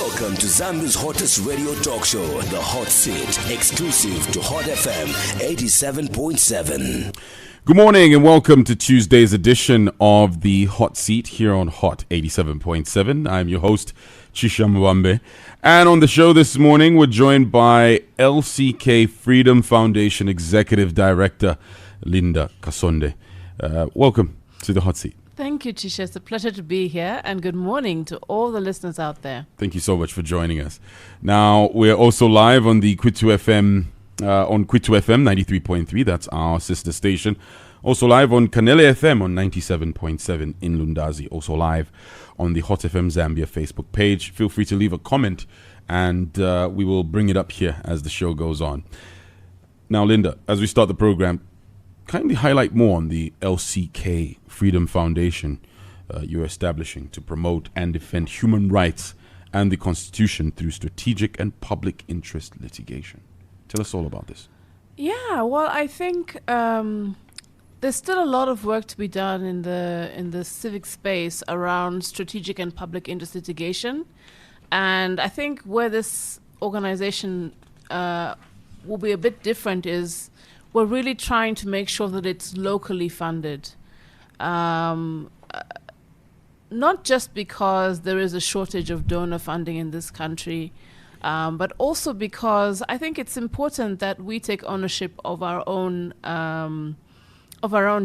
Welcome to Zambia's hottest radio talk show, The Hot Seat, exclusive to Hot FM 87.7. Good morning and welcome to Tuesday's edition of The Hot Seat here on Hot 87.7. I'm your host, Chisha Mwambe. And on the show this morning, we're joined by LCK Freedom Foundation Executive Director, Linda Kasonde. Welcome to The Hot Seat. Thank you, Chisha. It's a pleasure to be here, and good morning to all the listeners out there. Thank you so much for joining us. Now, we're also live on the Kwitu FM, on Kwitu FM 93.3. That's our sister station. Also live on Kanele FM on 97.7 in Lundazi. Also live on the Hot FM Zambia Facebook page. Feel free to leave a comment, and we will bring it up here as the show goes on. Now, Linda, as we start the program, kindly highlight more on the LCK Freedom Foundation you're establishing to promote and defend human rights and the Constitution through strategic and public interest litigation. Tell us all about this. Yeah, well, I think there's still a lot of work to be done in the civic space around strategic and public interest litigation. And I think where this organization will be a bit different is we're really trying to make sure that it's locally funded. Not just because there is a shortage of donor funding in this country, but also because I think it's important that we take ownership of our own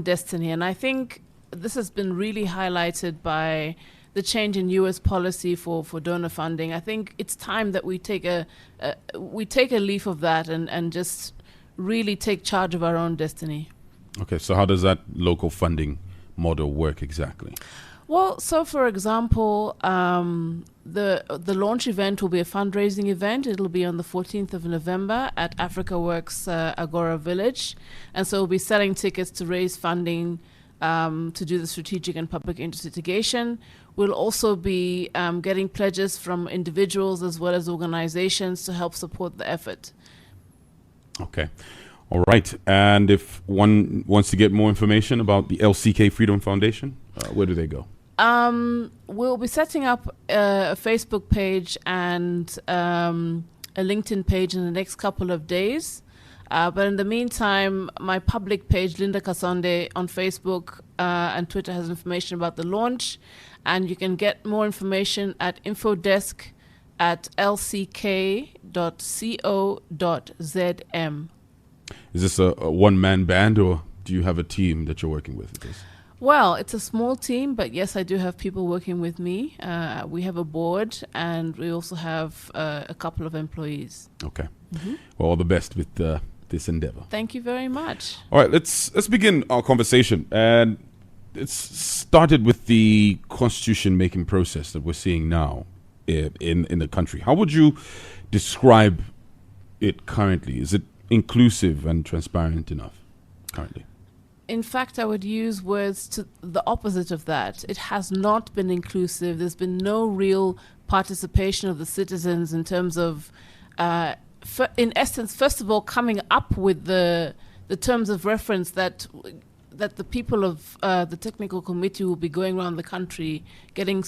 destiny. And I think this has been really highlighted by the change in U.S. policy for donor funding. I think it's time that we take a leaf of that and just really take charge of our own destiny. Okay, so how does that local funding model work exactly? Well, so for example, the launch event will be a fundraising event. It'll be on the 14th of November at Africa Works Agora Village. And so we'll be selling tickets to raise funding to do the strategic and public interest litigation. We'll also be getting pledges from individuals as well as organizations to help support the effort. Okay. All right. And if one wants to get more information about the LCK Freedom Foundation, where do they go? We'll be setting up a Facebook page and a LinkedIn page in the next couple of days. But in the meantime, my public page, Linda Kasonde, on Facebook and Twitter has information about the launch. And you can get more information at infodesk@lck.co.zm. Is this a one-man band, or do you have a team that you're working with? Well, it's a small team, but yes, I do have people working with me. We have a board, and we also have a couple of employees. Okay. Mm-hmm. Well, all the best with this endeavor. Thank you very much. All right, let's begin our conversation. And it's started with the constitution-making process that we're seeing now in the country. How would you describe it currently? Is it inclusive and transparent enough currently? In fact, I would use words to the opposite of that. It has not been inclusive. There's been no real participation of the citizens in terms of, in essence, first of all, coming up with the terms of reference that the people of the technical committee will be going around the country getting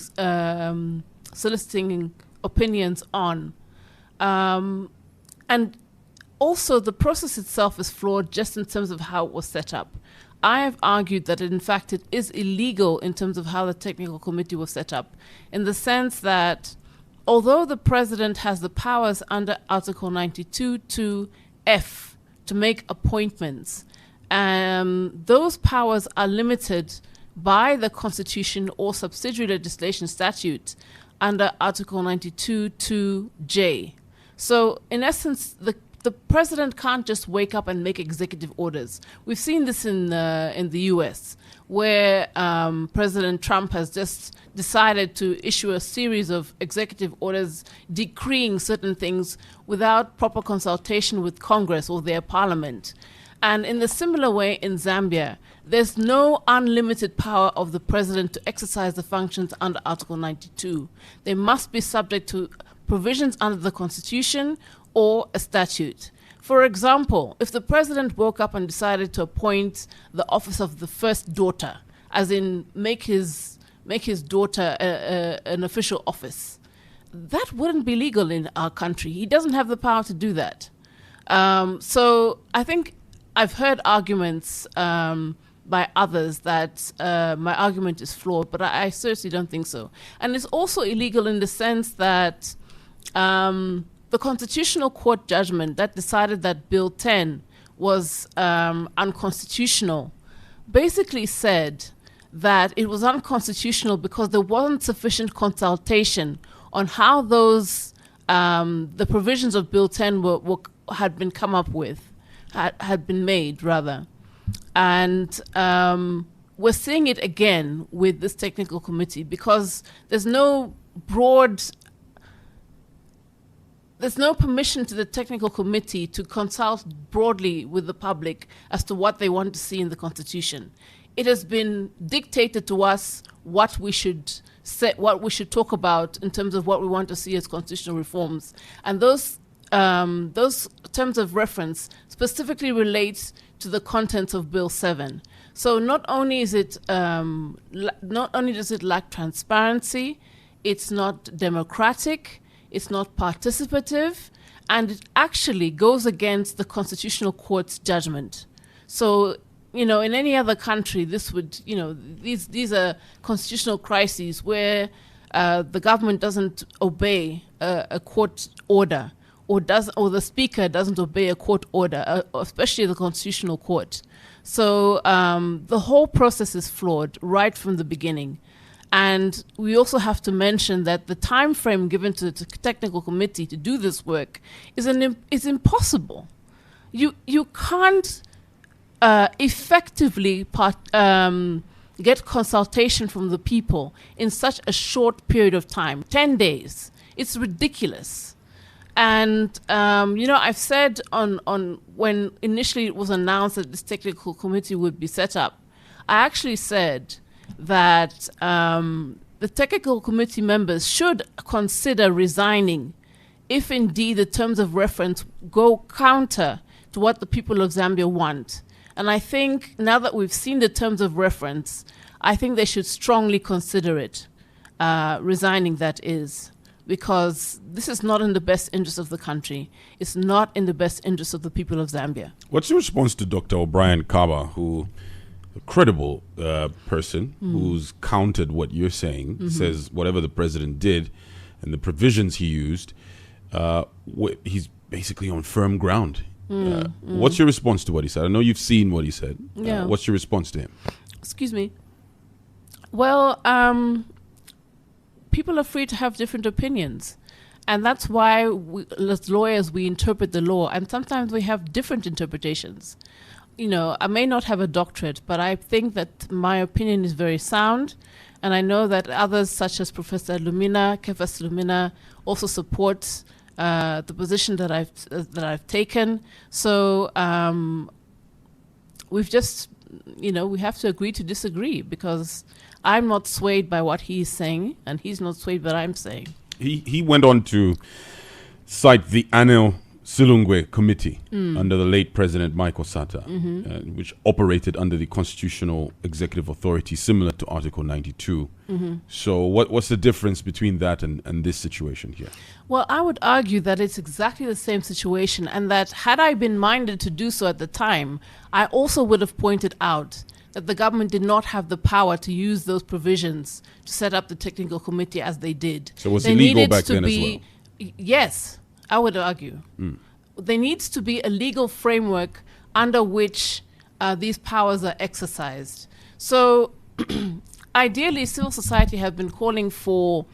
soliciting opinions on. And also, the process itself is flawed just in terms of how it was set up. I have argued that, in fact, it is illegal in terms of how the technical committee was set up, in the sense that although the president has the powers under Article 92(2)(f) to make appointments, those powers are limited by the Constitution or subsidiary legislation statute under Article 92(2)(j). So, in essence, the president can't just wake up and make executive orders. We've seen this in the U.S., where President Trump has just decided to issue a series of executive orders decreeing certain things without proper consultation with Congress or their parliament. And in the similar way in Zambia, there's no unlimited power of the president to exercise the functions under Article 92. They must be subject to provisions under the Constitution or a statute. For example, if the president woke up and decided to appoint the office of the first daughter, as in make his daughter an official office, that wouldn't be legal in our country. He doesn't have the power to do that. So I think I've heard arguments by others that my argument is flawed, but I certainly don't think so. And it's also illegal in the sense that the Constitutional Court judgment that decided that Bill 10 was unconstitutional basically said that it was unconstitutional because there wasn't sufficient consultation on how those the provisions of Bill 10 had been come up with, had been made rather. And we're seeing it again with this technical committee because there's no permission to the technical committee to consult broadly with the public as to what they want to see in the Constitution. It has been dictated to us what we should say, what we should talk about in terms of what we want to see as constitutional reforms. And those terms of reference specifically relate to the contents of Bill 7. So not only does it lack transparency, it's not democratic, it's not participative, and it actually goes against the Constitutional Court's judgment. So, in any other country, this would, these are constitutional crises where the government doesn't obey a court order, or the speaker doesn't obey a court order, especially the Constitutional Court. So the whole process is flawed right from the beginning. And we also have to mention that the time frame given to the technical committee to do this work is impossible. You can't effectively get consultation from the people in such a short period of time, 10 days. It's ridiculous. And, I've said on when initially it was announced that this technical committee would be set up, I actually said that the technical committee members should consider resigning if indeed the terms of reference go counter to what the people of Zambia want. And I think now that we've seen the terms of reference, I think they should strongly consider it, resigning that is, because this is not in the best interest of the country. It's not in the best interest of the people of Zambia. What's your response to Dr. O'Brien Kaba, who a credible person who's countered what you're saying, says whatever the president did and the provisions he used, he's basically on firm ground. What's your response to what he said? I know you've seen what he said. Yeah. What's your response to him? Excuse me. Well, people are free to have different opinions. And that's why, as lawyers, we interpret the law. And sometimes we have different interpretations. I may not have a doctorate, but I think that my opinion is very sound. And I know that others, such as Professor Lumina, Kefas Lumina, also support the position that I've taken. So we've just, we have to agree to disagree, because I'm not swayed by what he's saying, and he's not swayed by what I'm saying. He went on to cite the Anil Silungwe Committee under the late President Michael Sata, which operated under the constitutional executive authority similar to Article 92. So what's the difference between that and this situation here? Well, I would argue that it's exactly the same situation, and that had I been minded to do so at the time, I also would have pointed out that the government did not have the power to use those provisions to set up the technical committee as they did. So was it illegal back then as well? Yes, I would argue. There needs to be a legal framework under which these powers are exercised. So ideally, civil society have been calling for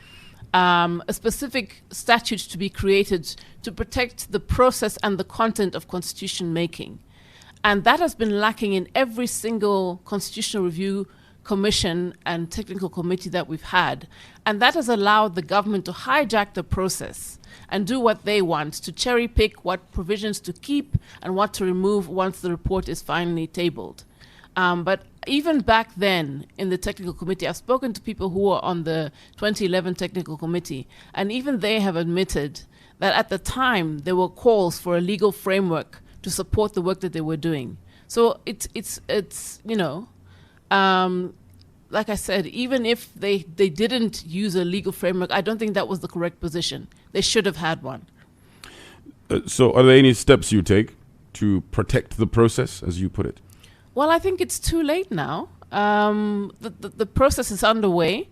a specific statute to be created to protect the process and the content of constitution making. And that has been lacking in every single constitutional review commission and technical committee that we've had. And that has allowed the government to hijack the process and do what they want, to cherry pick what provisions to keep and what to remove once the report is finally tabled. But even back then in the technical committee, I've spoken to people who were on the 2011 technical committee, and even they have admitted that at the time there were calls for a legal framework to support the work that they were doing. So it's like I said, even if they didn't use a legal framework, I don't think that was the correct position. They should have had one. So are there any steps you take to protect the process, as you put it? Well, I think it's too late now. The process is underway.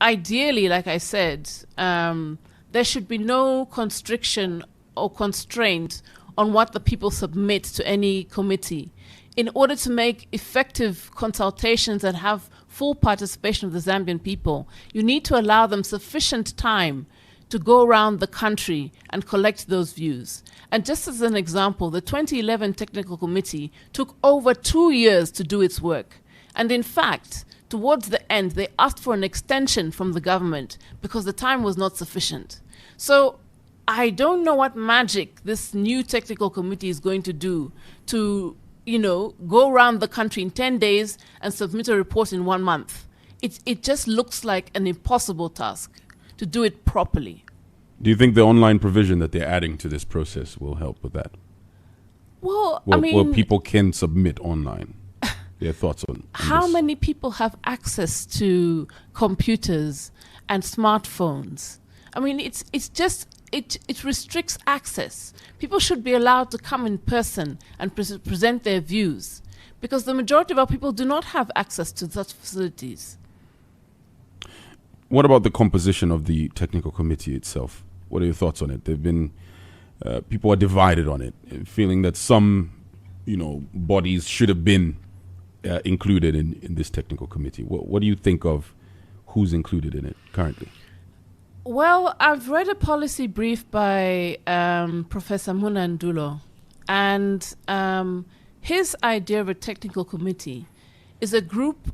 Ideally, like I said, there should be no constriction or constraint on what the people submit to any committee. In order to make effective consultations and have full participation of the Zambian people, you need to allow them sufficient time to go around the country and collect those views. And just as an example, the 2011 Technical Committee took over 2 years to do its work. And in fact, towards the end, they asked for an extension from the government because the time was not sufficient. So I don't know what magic this new technical committee is going to do to, go around the country in 10 days and submit a report in 1 month. It just looks like an impossible task to do it properly. Do you think the online provision that they're adding to this process will help with that? Well, Where people can submit online their thoughts on how this? many people have access to computers and smartphones? I mean, it restricts access. People should be allowed to come in person and present their views, because the majority of our people do not have access to such facilities. What about the composition of the technical committee itself? What are your thoughts on it? They've been people are divided on it, feeling that some, bodies should have been included in this technical committee. What do you think of who's included in it currently? Well, I've read a policy brief by Professor Muna Ndulo, and his idea of a technical committee is a group,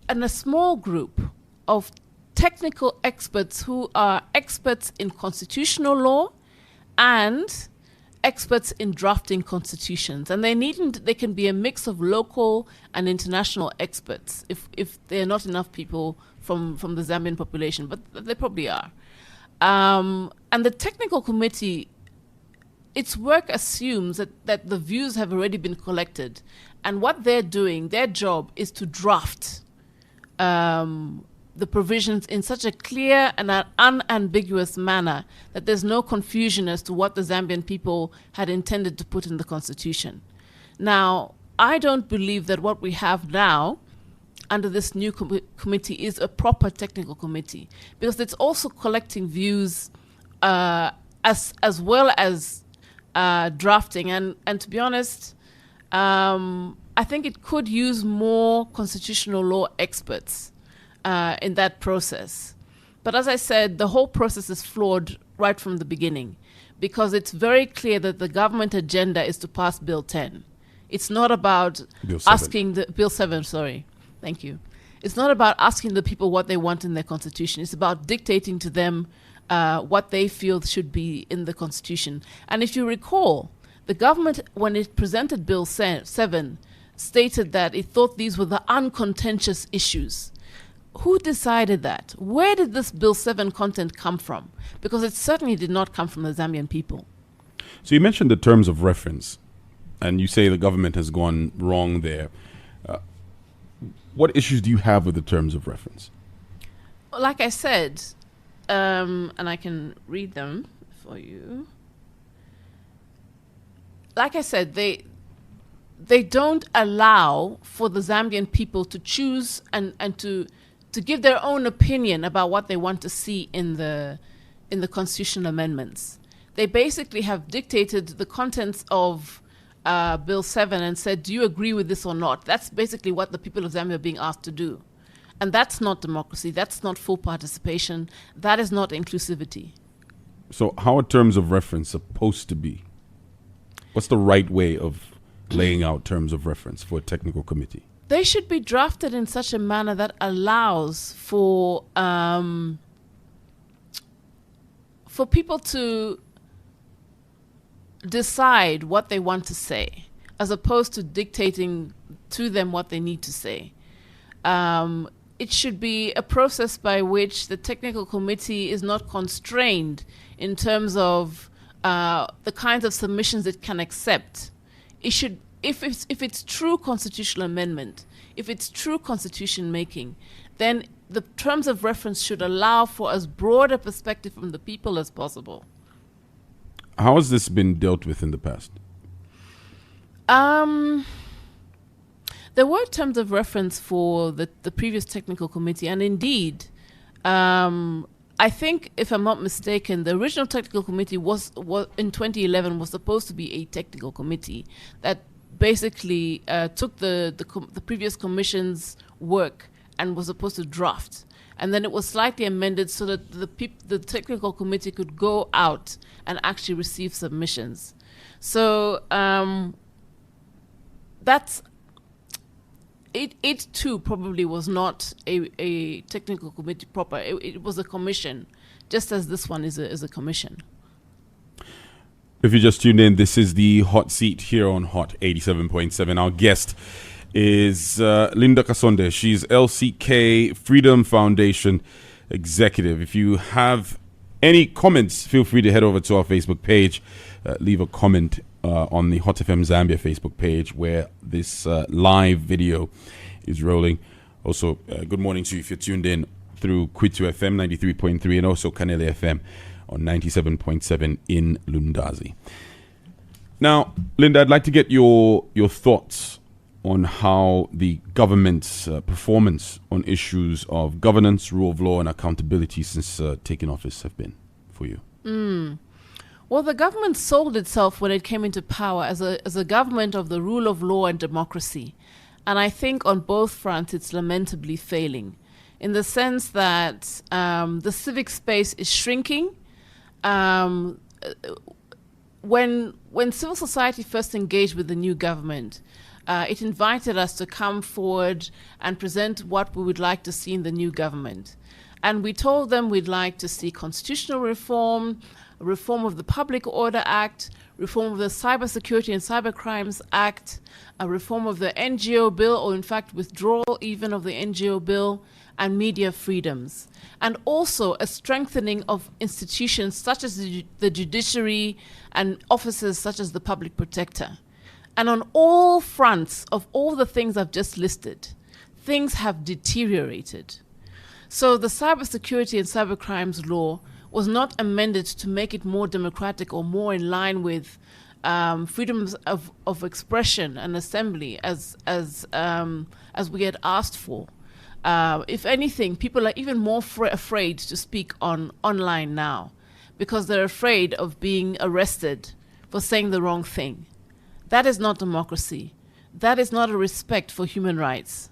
and a small group of technical experts who are experts in constitutional law and experts in drafting constitutions. And they can be a mix of local and international experts if there are not enough people from the Zambian population, but they probably are. And the technical committee, its work assumes that the views have already been collected, and what they're doing, their job is to draft the provisions in such a clear and an unambiguous manner that there's no confusion as to what the Zambian people had intended to put in the constitution. Now, I don't believe that what we have now under this new committee is a proper technical committee, because it's also collecting views as well as drafting. And to be honest, I think it could use more constitutional law experts in that process. But as I said, the whole process is flawed right from the beginning, because it's very clear that the government agenda is to pass Bill 10. It's not about Bill 7, sorry. Thank you. It's not about asking the people what they want in their constitution. It's about dictating to them what they feel should be in the constitution. And if you recall, the government, when it presented Bill 7, stated that it thought these were the uncontentious issues. Who decided that? Where did this Bill 7 content come from? Because it certainly did not come from the Zambian people. So you mentioned the terms of reference, and you say the government has gone wrong there. What issues do you have with the terms of reference? Like I said, and I can read them for you. Like I said, they don't allow for the Zambian people to choose and to give their own opinion about what they want to see in the constitutional amendments. They basically have dictated the contents of Bill 7 and said, do you agree with this or not? That's basically what the people of Zambia are being asked to do. And that's not democracy. That's not full participation. That is not inclusivity. So how are terms of reference supposed to be? What's the right way of laying out terms of reference for a technical committee? They should be drafted in such a manner that allows for people to decide what they want to say, as opposed to dictating to them what they need to say. It should be a process by which the technical committee is not constrained in terms of the kinds of submissions it can accept. It should if it's true constitutional amendment, if it's true constitution making, then the terms of reference should allow for as broad a perspective from the people as possible. How has this been dealt with in the past? There were terms of reference for the previous technical committee, and indeed, I think, if I'm not mistaken, the original technical committee was in 2011 was supposed to be a technical committee that basically took the previous commission's work and was supposed to draft. And then it was slightly amended so that the technical committee could go out and actually receive submissions. So that's it. It too probably was not a technical committee proper. It was a commission, just as this one is a commission. If you just tuned in, this is the Hot Seat here on Hot 87.7. Our guest is Linda Kasonde. She's LCK Freedom Foundation executive. If you have any comments, feel free to head over to our Facebook page. Leave a comment on the Hot FM Zambia Facebook page where this live video is rolling. Also, good morning to you if you're tuned in through Kwitu FM 93.3 and also Kanele FM on 97.7 in Lundazi. Now, Linda, I'd like to get your thoughts on how the government's performance on issues of governance, rule of law, and accountability since taking office have been for you. Well, the government sold itself when it came into power as a government of the rule of law and democracy. And I think on both fronts it's lamentably failing, in the sense that the civic space is shrinking. When civil society first engaged with the new government, it invited us to come forward and present what we would like to see in the new government. And we told them we'd like to see constitutional reform, reform of the Public Order Act, reform of the Cybersecurity and Cybercrimes Act, a reform of the NGO bill, or in fact withdrawal even of the NGO bill, and media freedoms, and also a strengthening of institutions such as the judiciary and offices such as the public protector. And on all fronts of all the things I've just listed, things have deteriorated. So the cybersecurity and cybercrimes law was not amended to make it more democratic or more in line with freedoms of expression and assembly as we had asked for. If anything, people are even more afraid to speak online now because they're afraid of being arrested for saying the wrong thing. That is not democracy. That is not a respect for human rights.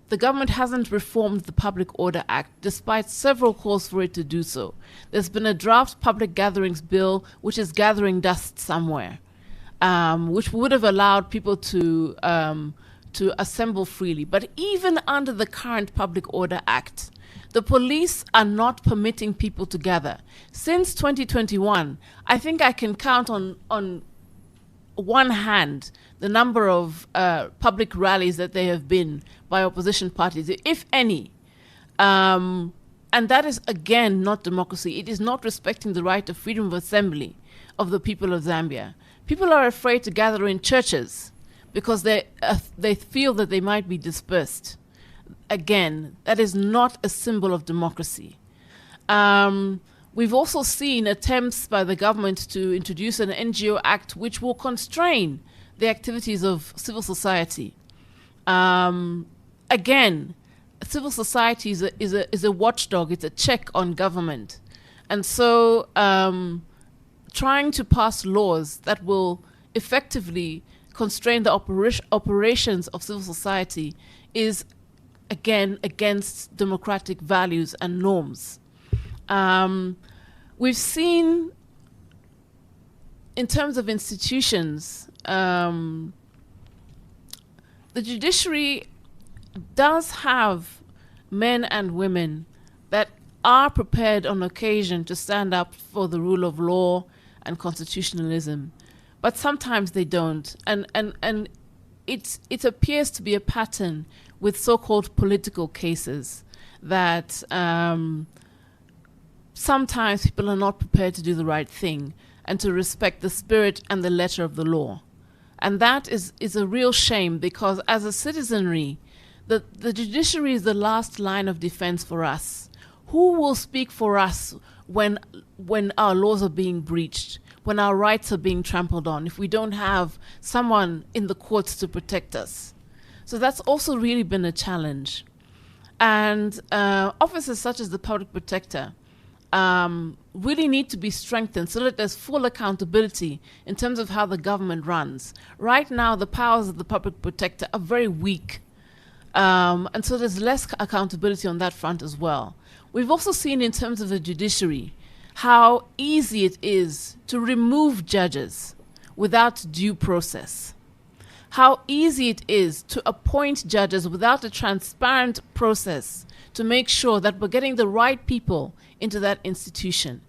The government hasn't reformed the Public Order Act, despite several calls for it to do so. There's been a draft public gatherings bill, which is gathering dust somewhere, which would have allowed people to assemble freely. But even under the current Public Order Act, the police are not permitting people to gather. Since 2021, I think I can count on one hand the number of public rallies that there have been by opposition parties, if any. And that is, again, not democracy. It is not respecting the right of freedom of assembly of the people of Zambia. People are afraid to gather in churches because they feel that they might be dispersed. Again, that is not a symbol of democracy. We've also seen attempts by the government to introduce an NGO Act which will constrain the activities of civil society. Again, civil society is a watchdog, it's a check on government. And so trying to pass laws that will effectively constrain the operations of civil society is, again, against democratic values and norms. We've seen, in terms of institutions, the judiciary does have men and women that are prepared on occasion to stand up for the rule of law and constitutionalism, but sometimes they don't. And it appears to be a pattern with so-called political cases that sometimes people are not prepared to do the right thing and to respect the spirit and the letter of the law. And that is a real shame, because as a citizenry, the judiciary is the last line of defense for us. Who will speak for us when our laws are being breached, when our rights are being trampled on, if we don't have someone in the courts to protect us? So that's also really been a challenge. And officers such as the public protector really need to be strengthened so that there's full accountability in terms of how the government runs. Right now, the powers of the public protector are very weak. And so there's less accountability on that front as well. We've also seen in terms of the judiciary how easy it is to remove judges without due process. How easy it is to appoint judges without a transparent process to make sure that we're getting the right people into that institution.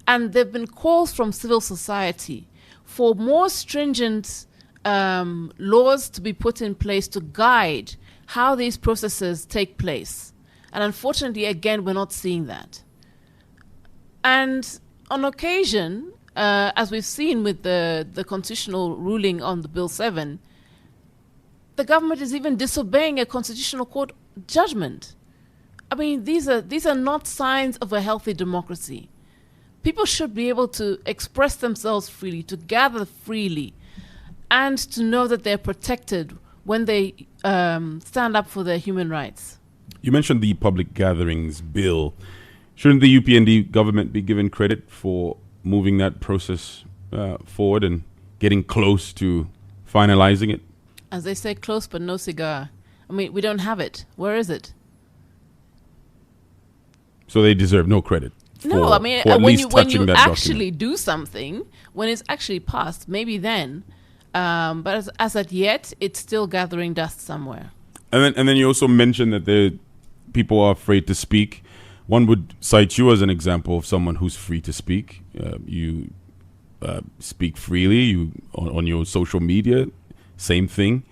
And there have been calls from civil society for more stringent laws to be put in place to guide how these processes take place. And unfortunately, again, we're not seeing that. And on occasion, as we've seen with the constitutional ruling on the Bill 7, the government is even disobeying a constitutional court judgment. I mean, these are not signs of a healthy democracy. People should be able to express themselves freely, to gather freely, and to know that they're protected when they stand up for their human rights. You mentioned the public gatherings bill. Shouldn't the UPND government be given credit for moving that process forward and getting close to finalizing it? As they say, close but no cigar. I mean, we don't have it. Where is it? So they deserve no credit. No, I mean, when you actually do something, when it's actually passed, maybe then. But as at yet, it's still gathering dust somewhere. And then you also mentioned that people are afraid to speak. One would cite you as an example of someone who's free to speak. You speak freely. On your social media, same thing.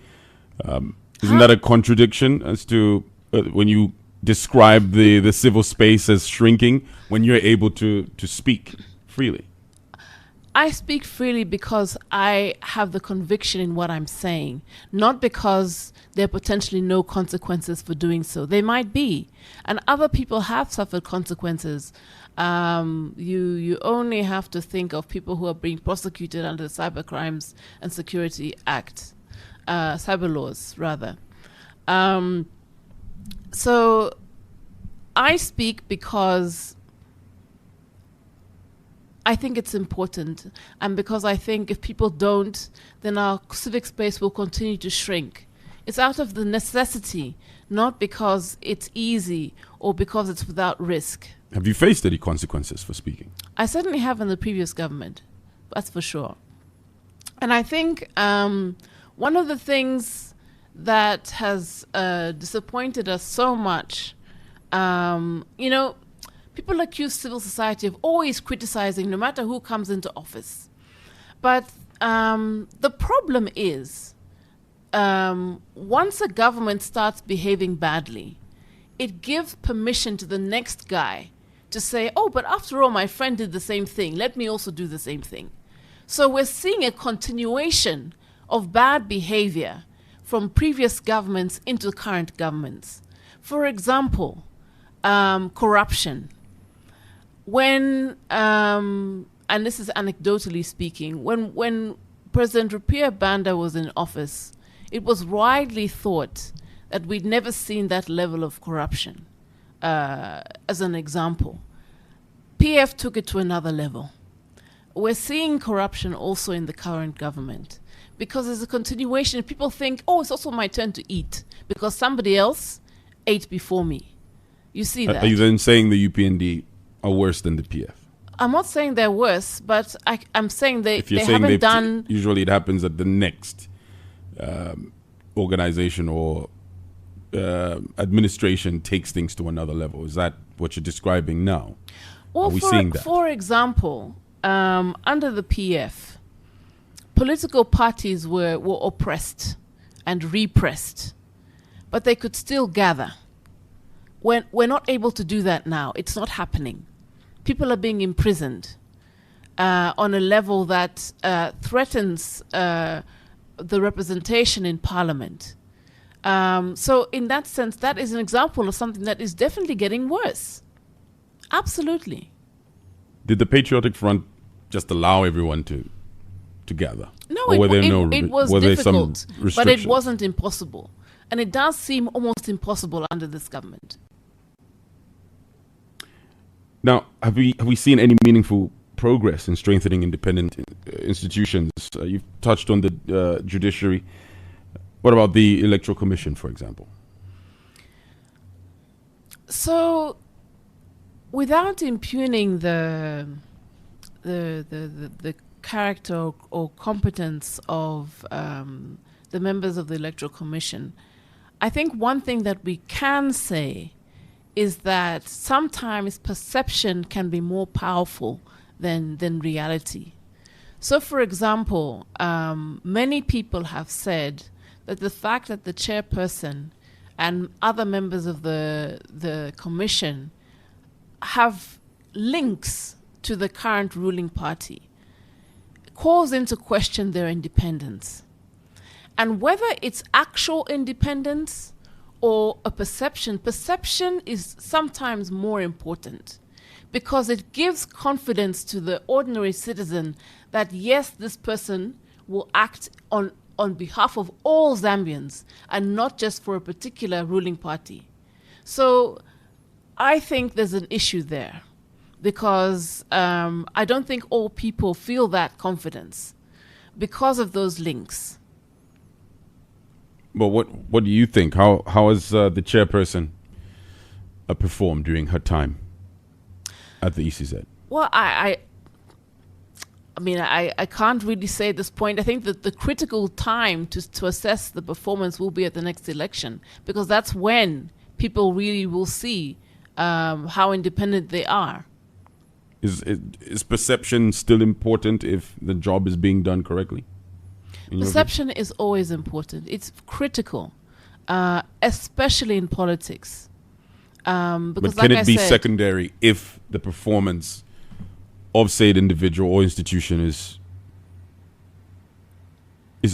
Isn't that a contradiction as to when you describe the civil space as shrinking when you're able to speak freely? I speak freely because I have the conviction in what I'm saying, not because there are potentially no consequences for doing so. They might be, and other people have suffered consequences. You only have to think of people who are being prosecuted under the Cybercrimes and Security Act, cyber laws rather. So I speak because I think it's important, and because I think if people don't, then our civic space will continue to shrink. It's out of the necessity, not because it's easy or because it's without risk. Have you faced any consequences for speaking? I certainly have in the previous government, that's for sure. And I think one of the things that has disappointed us so much, people accuse civil society of always criticizing no matter who comes into office. But the problem is, once a government starts behaving badly, it gives permission to the next guy to say, oh, but after all, my friend did the same thing. Let me also do the same thing. So we're seeing a continuation of bad behavior from previous governments into current governments. For example, corruption. When, and this is anecdotally speaking, when President Rupiah Banda was in office, it was widely thought that we'd never seen that level of corruption. As an example, PF took it to another level. We're seeing corruption also in the current government because there's a continuation. People think, oh, it's also my turn to eat because somebody else ate before me. You see that. Are you then saying the UPND are worse than the PF? I'm not saying they're worse, but I'm saying they haven't done... Usually it happens at the next organization or administration takes things to another level. Is that what you're describing now? Well, are we seeing that? For example, under the PF, political parties were oppressed and repressed, but they could still gather. We're not able to do that now. It's not happening. People are being imprisoned on a level that threatens the representation in Parliament. So in that sense, that is an example of something that is definitely getting worse. Absolutely. Did the Patriotic Front just allow everyone to gather? No, or were there it was were there some difficult, but restrictions? it wasn't impossible. And it does seem almost impossible under this government. Now, have we seen any meaningful progress in strengthening independent institutions? You've touched on the judiciary. What about the Electoral Commission, for example? So, without impugning the character or competence of the members of the Electoral Commission, I think one thing that we can say is that sometimes perception can be more powerful than reality. So, for example, many people have said that the fact that the chairperson and other members of the commission have links to the current ruling party calls into question their independence. And whether it's actual independence or a perception is sometimes more important, because it gives confidence to the ordinary citizen that yes, this person will act on behalf of all Zambians and not just for a particular ruling party. So I think there's an issue there, because I don't think all people feel that confidence because of those links. But what do you think? How has the chairperson performed during her time at the ECZ? Well, I mean, I can't really say at this point. I think that the critical time to assess the performance will be at the next election, because that's when people really will see how independent they are. Is perception still important if the job is being done correctly? Perception is always important. It's critical, especially in politics. Because but can like it be secondary if the performance of said individual or institution is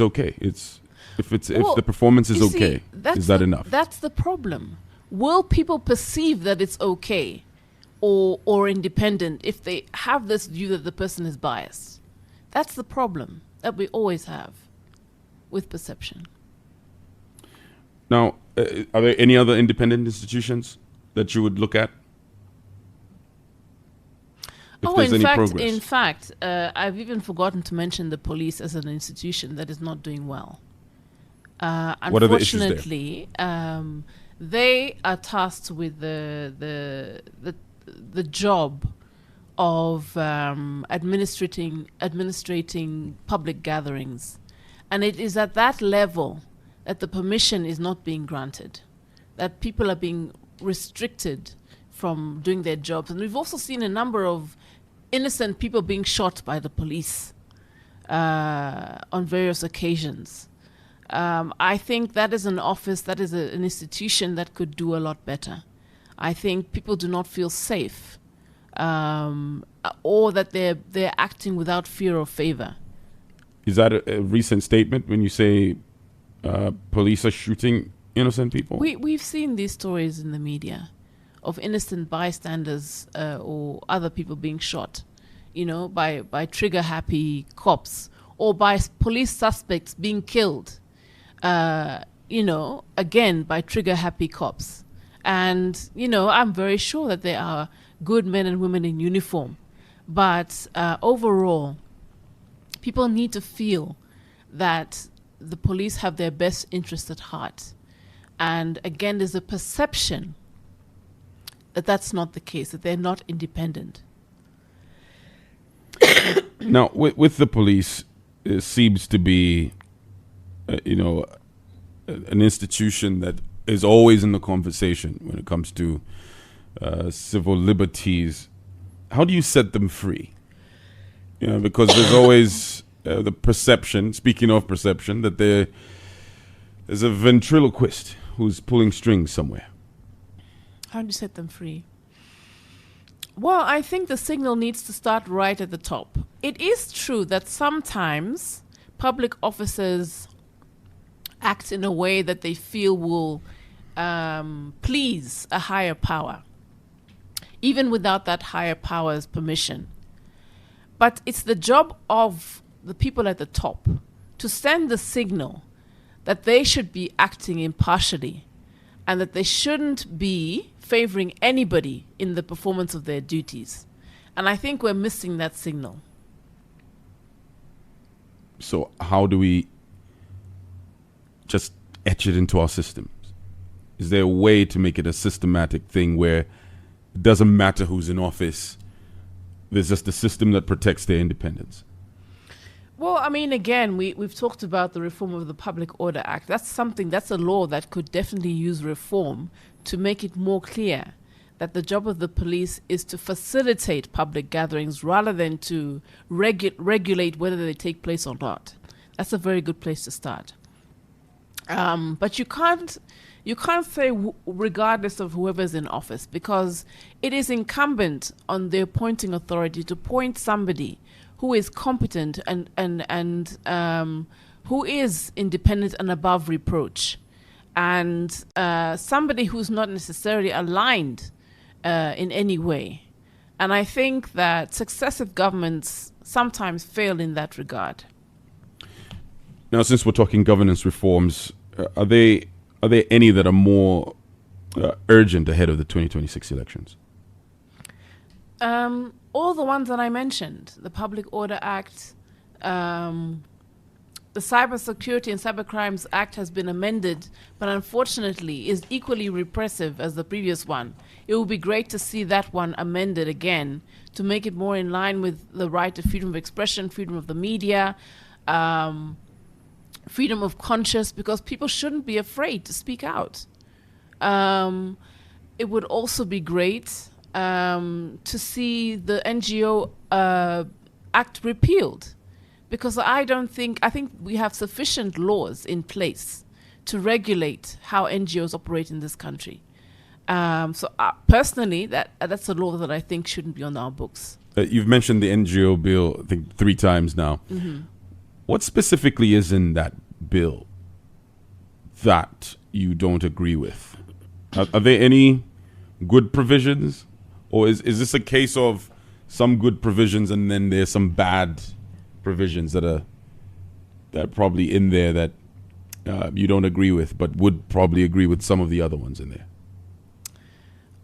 okay? If the performance is okay, is that enough? That's the problem. Will people perceive that it's okay or independent if they have this view that the person is biased? That's the problem that we always have with perception. Now, are there any other independent institutions that you would look at? In fact, I've even forgotten to mention the police as an institution that is not doing well. What are the issues there? Unfortunately, they are tasked with the job of administrating public gatherings, and it is at that level that the permission is not being granted, that people are being restricted from doing their jobs. And we've also seen a number of innocent people being shot by the police on various occasions. I think that is an office, that is an institution that could do a lot better. I think people do not feel safe, or that they're acting without fear or favor. Is that a recent statement when you say police are shooting innocent people? We've seen these stories in the media of innocent bystanders or other people being shot, by trigger-happy cops, or by police suspects being killed, again, by trigger-happy cops. And, I'm very sure that there are good men and women in uniform. But overall, people need to feel that the police have their best interests at heart. And again, there's a perception that that's not the case, that they're not independent. Now, with the police, it seems to be, an institution that is always in the conversation when it comes to civil liberties. How do you set them free? Because there's always the perception, speaking of perception, that there's a ventriloquist who's pulling strings somewhere. How do you set them free? Well, I think the signal needs to start right at the top. It is true that sometimes public officers act in a way that they feel will please a higher power, even without that higher power's permission. But it's the job of the people at the top to send the signal that they should be acting impartially and that they shouldn't be favoring anybody in the performance of their duties. And I think we're missing that signal. So how do we just etch it into our systems? Is there a way to make it a systematic thing where it doesn't matter who's in office, there's just a system that protects their independence? Well, I mean, again, we've talked about the reform of the Public Order Act. That's a law that could definitely use reform to make it more clear that the job of the police is to facilitate public gatherings rather than to regulate whether they take place or not. That's a very good place to start. But you can't say regardless of whoever's in office, because it is incumbent on the appointing authority to appoint somebody who is competent and who is independent and above reproach, and somebody who's not necessarily aligned in any way. And I think that successive governments sometimes fail in that regard. Now, since we're talking governance reforms, are there any that are more urgent ahead of the 2026 elections? All the ones that I mentioned: the Public Order Act, the Cybersecurity and Cybercrimes Act has been amended, but unfortunately is equally repressive as the previous one. It would be great to see that one amended again to make it more in line with the right to freedom of expression, freedom of the media, freedom of conscience, because people shouldn't be afraid to speak out. It would also be great to see the NGO Act repealed, because I think we have sufficient laws in place to regulate how NGOs operate in this country. So personally, that's a law that I think shouldn't be on our books. You've mentioned the NGO bill, I think 3 times now. Mm-hmm. What specifically is in that bill that you don't agree with? Are there any good provisions? Or is this a case of some good provisions and then there's some bad provisions that are probably in there that you don't agree with, but would probably agree with some of the other ones in there?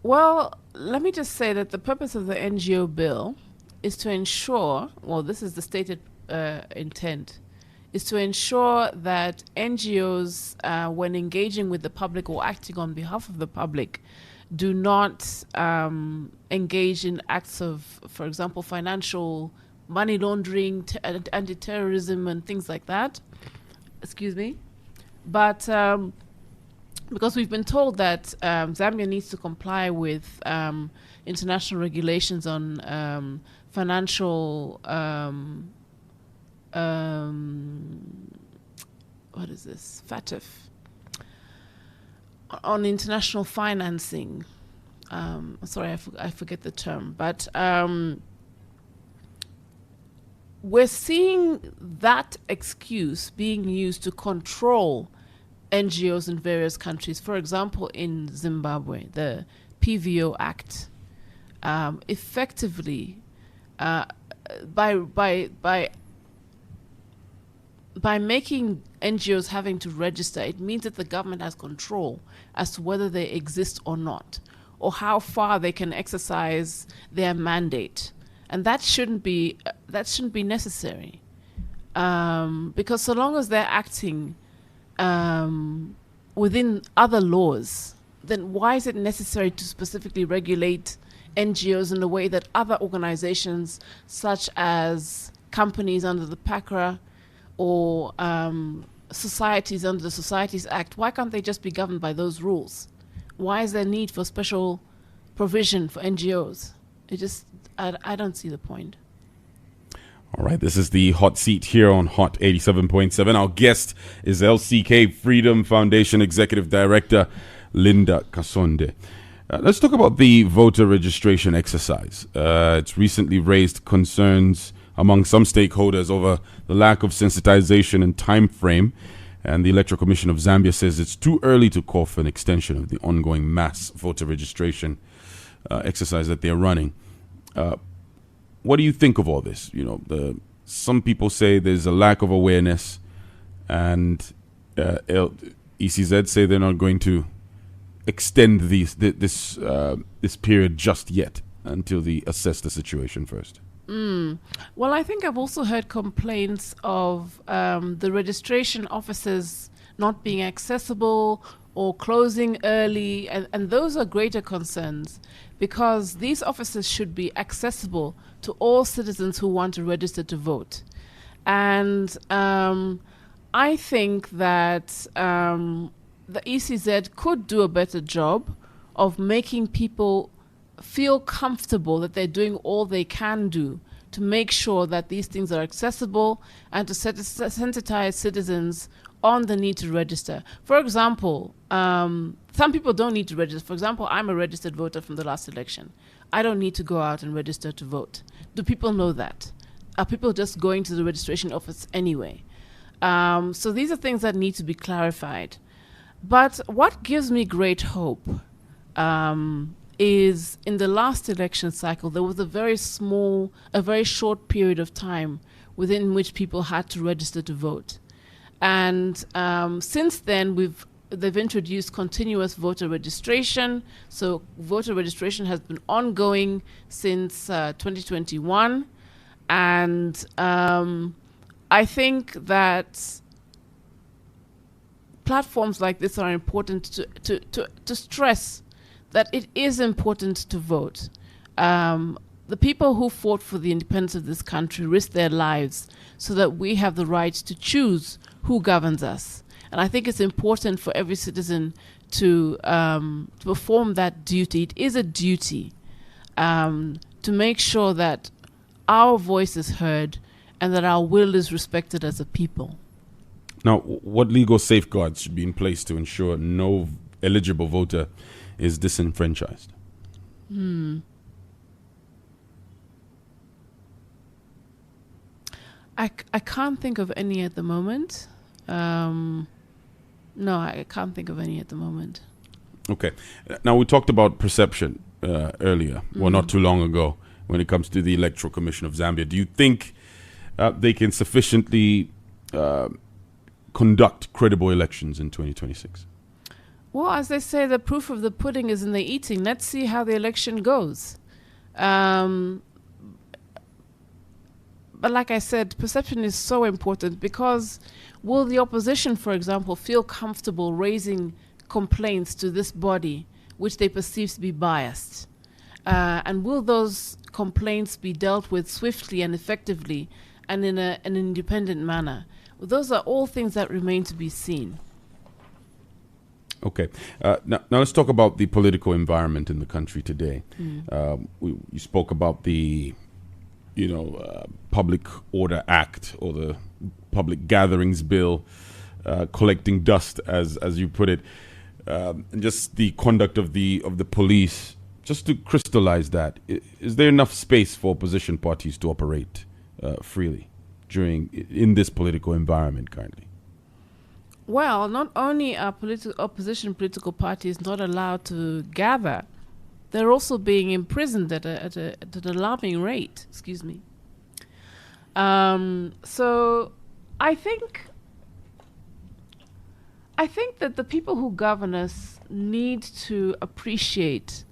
Well, let me just say that the purpose of the NGO bill is to ensure, well, this is the stated intent, is to ensure that NGOs, when engaging with the public or acting on behalf of the public, do not engage in acts of, for example, financial money laundering, anti-terrorism and things like that. Excuse me. But because we've been told that Zambia needs to comply with international regulations on financial, what is this? FATF. On international financing. Sorry, I forget the term. But we're seeing that excuse being used to control NGOs in various countries. For example, in Zimbabwe, the PVO Act effectively by making NGOs having to register, it means that the government has control as to whether they exist or not, or how far they can exercise their mandate, and that shouldn't be necessary, because so long as they're acting within other laws, then why is it necessary to specifically regulate NGOs in a way that other organizations, such as companies under the PACRA or societies under the Societies Act, why can't they just be governed by those rules? Why is there need for special provision for NGOs? I don't see the point. All right, this is the hot seat here on Hot 87.7. Our guest is LCK Freedom Foundation Executive Director Linda Kasonde. Let's talk about the voter registration exercise. It's recently raised concerns among some stakeholders over the lack of sensitization and time frame. And the Electoral Commission of Zambia says it's too early to call for an extension of the ongoing mass voter registration exercise that they're running. What do you think of all this? Some people say there's a lack of awareness, and ECZ say they're not going to extend this period just yet until they assess the situation first. Well, I think I've also heard complaints of the registration offices not being accessible or closing early, and those are greater concerns, because these offices should be accessible to all citizens who want to register to vote. And I think that the ECZ could do a better job of making people feel comfortable that they're doing all they can do to make sure that these things are accessible and to sensitize citizens on the need to register. For example, some people don't need to register. For example, I'm a registered voter from the last election. I don't need to go out and register to vote. Do people know that? Are people just going to the registration office anyway? So these are things that need to be clarified. But what gives me great hope is in the last election cycle, there was a very short period of time within which people had to register to vote. And since then, they've introduced continuous voter registration. So voter registration has been ongoing since 2021. And I think that platforms like this are important to stress that it is important to vote. The people who fought for the independence of this country risked their lives so that we have the right to choose who governs us. And I think it's important for every citizen to perform that duty. It is a duty to make sure that our voice is heard and that our will is respected as a people. Now, what legal safeguards should be in place to ensure no eligible voter is disenfranchised? I can't think of any at the moment. No, I can't think of any at the moment. Okay. Now, we talked about perception earlier, well, not too long ago, when it comes to the Electoral Commission of Zambia. Do you think they can sufficiently conduct credible elections in 2026? Well, as they say, the proof of the pudding is in the eating. Let's see how the election goes. But like I said, perception is so important, because will the opposition, for example, feel comfortable raising complaints to this body which they perceive to be biased? And will those complaints be dealt with swiftly and effectively and in an independent manner? Well, those are all things that remain to be seen. Okay. Now let's talk about the political environment in the country today. You spoke about the, Public Order Act, or the Public Gatherings Bill, collecting dust, as you put it, and just the conduct of the police. Just to crystallize that, is there enough space for opposition parties to operate freely in this political environment currently? Well, not only are opposition political parties not allowed to gather, they're also being imprisoned at an alarming rate. Excuse me. So I think that the people who govern us need to appreciate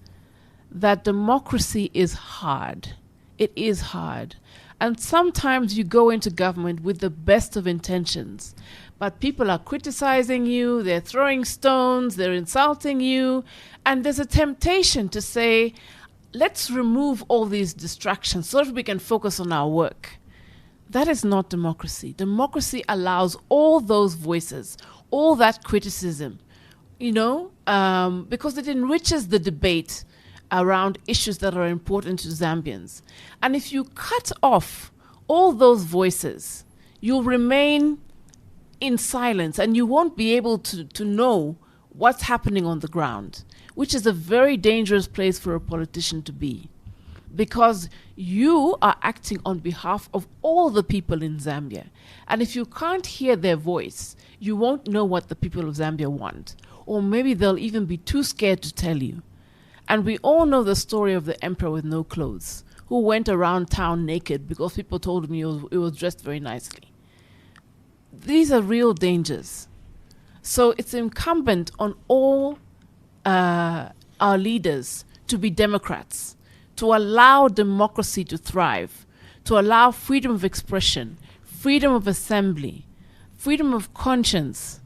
that democracy is hard. It is hard. And sometimes you go into government with the best of intentions, but people are criticizing you, they're throwing stones, they're insulting you, and there's a temptation to say, let's remove all these distractions so that we can focus on our work. That is not democracy. Democracy allows all those voices, all that criticism, because it enriches the debate around issues that are important to Zambians. And if you cut off all those voices, you'll remain in silence and you won't be able to know what's happening on the ground, which is a very dangerous place for a politician to be. because you are acting on behalf of all the people in Zambia. And if you can't hear their voice, you won't know what the people of Zambia want. Or maybe they'll even be too scared to tell you. And we all know the story of the emperor with no clothes, who went around town naked because people told him he was dressed very nicely. These are real dangers. So it's incumbent on all our leaders to be Democrats, to allow democracy to thrive, to allow freedom of expression, freedom of assembly, freedom of conscience,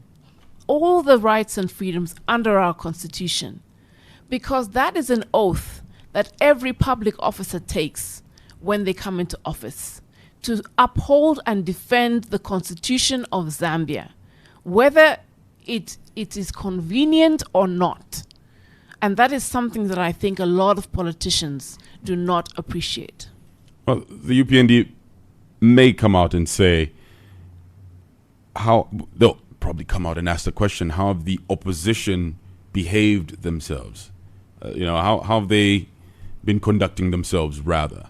all the rights and freedoms under our Constitution. Because that is an oath that every public officer takes when they come into office, to uphold and defend the Constitution of Zambia, whether it is convenient or not. And that is something that I think a lot of politicians do not appreciate. Well, the UPND may come out and say they'll probably come out and ask the question, how have the opposition behaved themselves? How have they been conducting themselves, rather?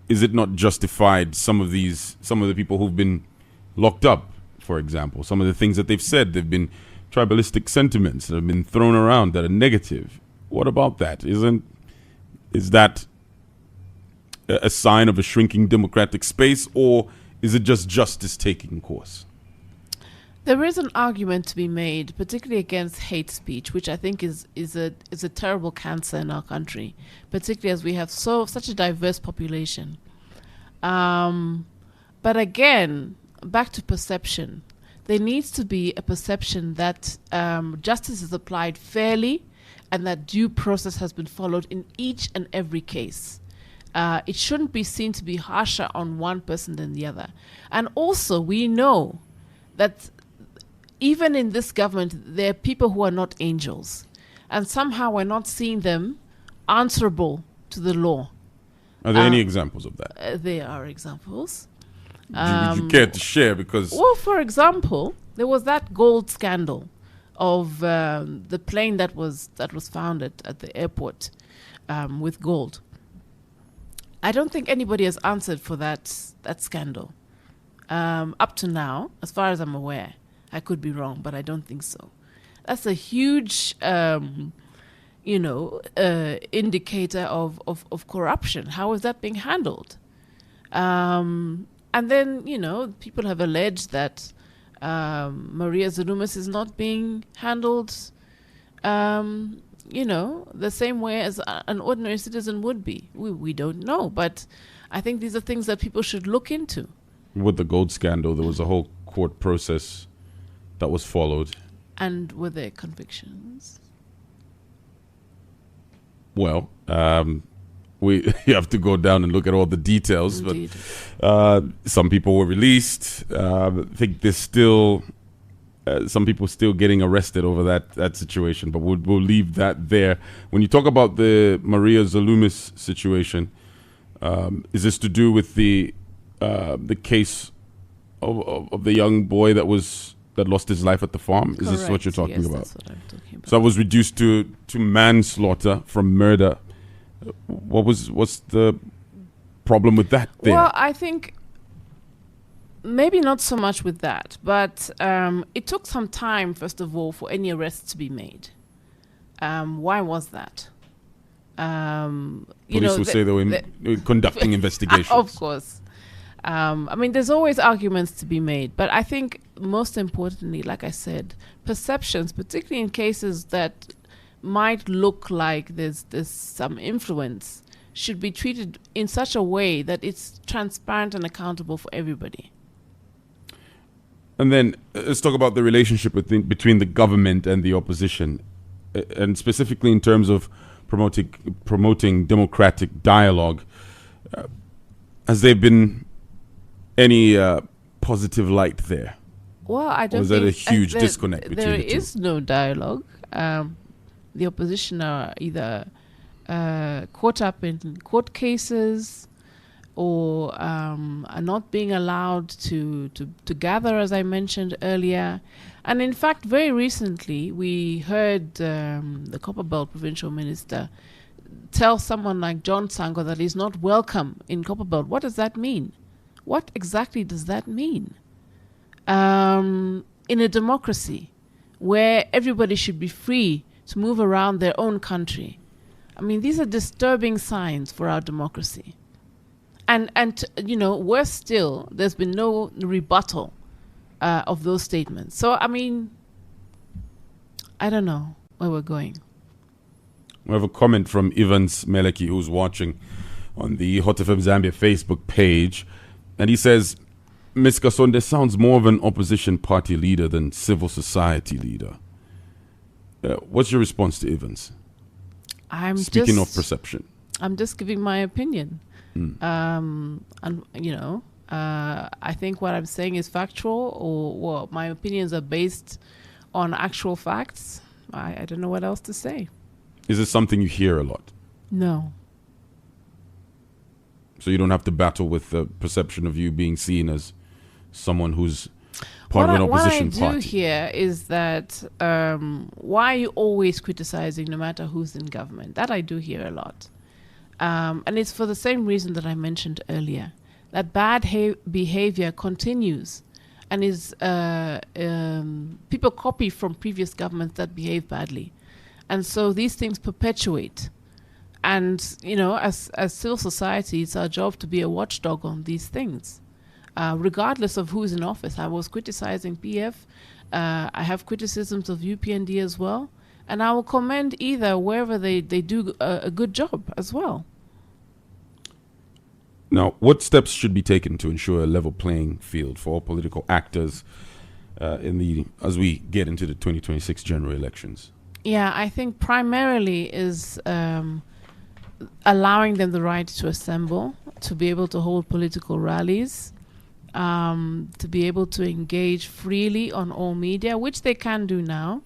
Is it not justified, some of the people who've been locked up, for example, some of the things that they've said, they've been tribalistic sentiments that have been thrown around that are negative. What about that? Is that a sign of a shrinking democratic space, or is it just justice taking course? There is an argument to be made, particularly against hate speech, which I think is a terrible cancer in our country, particularly as we have such a diverse population. But again, back to perception. There needs to be a perception that justice is applied fairly and that due process has been followed in each and every case. It shouldn't be seen to be harsher on one person than the other. And also, we know that even in this government, there are people who are not angels. And somehow we're not seeing them answerable to the law. Are there any examples of that? There are examples. Would you care to share? Because for example, there was that gold scandal of the plane that was found at the airport with gold. I don't think anybody has answered for that scandal up to now, as far as I'm aware. I could be wrong, but I don't think so. That's a huge, indicator of corruption. How is that being handled? And then, people have alleged that Maria Zalumis is not being handled, the same way as an ordinary citizen would be. We don't know, but I think these are things that people should look into. With the gold scandal, there was a whole court process that was followed. And were there convictions? Well, you have to go down and look at all the details. Indeed. But some people were released. I think there's still some people still getting arrested over that situation. But we'll leave that there. When you talk about the Maria Zalumis situation, is this to do with the case of the young boy that lost his life at the farm? Correct. Is this what you're talking about? That's what I'm talking about. So that was reduced to manslaughter from murder. What's the problem with that there? Well, I think maybe not so much with that, but it took some time, first of all, for any arrests to be made. Why was that? Police will say they were conducting investigations. Of course. There's always arguments to be made, but I think most importantly, like I said, perceptions, particularly in cases that might look like there's some influence, should be treated in such a way that it's transparent and accountable for everybody. And then let's talk about the relationship between the government and the opposition, and specifically in terms of promoting democratic dialogue. Has there been any positive light there? Well, I don't. Or is that a huge disconnect between the two? There is no dialogue. The opposition are either caught up in court cases or are not being allowed to gather, as I mentioned earlier. And in fact, very recently, we heard the Copperbelt provincial minister tell someone like John Sango that he's not welcome in Copperbelt, what does that mean? What exactly does that mean? In a democracy where everybody should be free to move around their own country, I mean, these are disturbing signs for our democracy. And worse still, there's been no rebuttal of those statements. So, I mean, I don't know where we're going. We have a comment from Evans Meleki, who's watching on the Hot FM Zambia Facebook page. And he says, Ms. Kasonde sounds more of an opposition party leader than civil society leader. What's your response to Evans? Speaking of perception. I'm just giving my opinion. I think what I'm saying is factual, or my opinions are based on actual facts. I don't know what else to say. Is this something you hear a lot? No. So you don't have to battle with the perception of you being seen as someone who's part of an opposition party? What I do hear is that why are you always criticizing no matter who's in government? That I do hear a lot. And it's for the same reason that I mentioned earlier, that bad behavior continues and is people copy from previous governments that behave badly. And so these things perpetuate. And, as civil society, it's our job to be a watchdog on these things, regardless of who's in office. I was criticizing PF. I have criticisms of UPND as well. And I will commend either wherever they do a good job as well. Now, what steps should be taken to ensure a level playing field for all political actors as we get into the 2026 general elections? Yeah, I think primarily is allowing them the right to assemble, to be able to hold political rallies, to be able to engage freely on all media, which they can do now.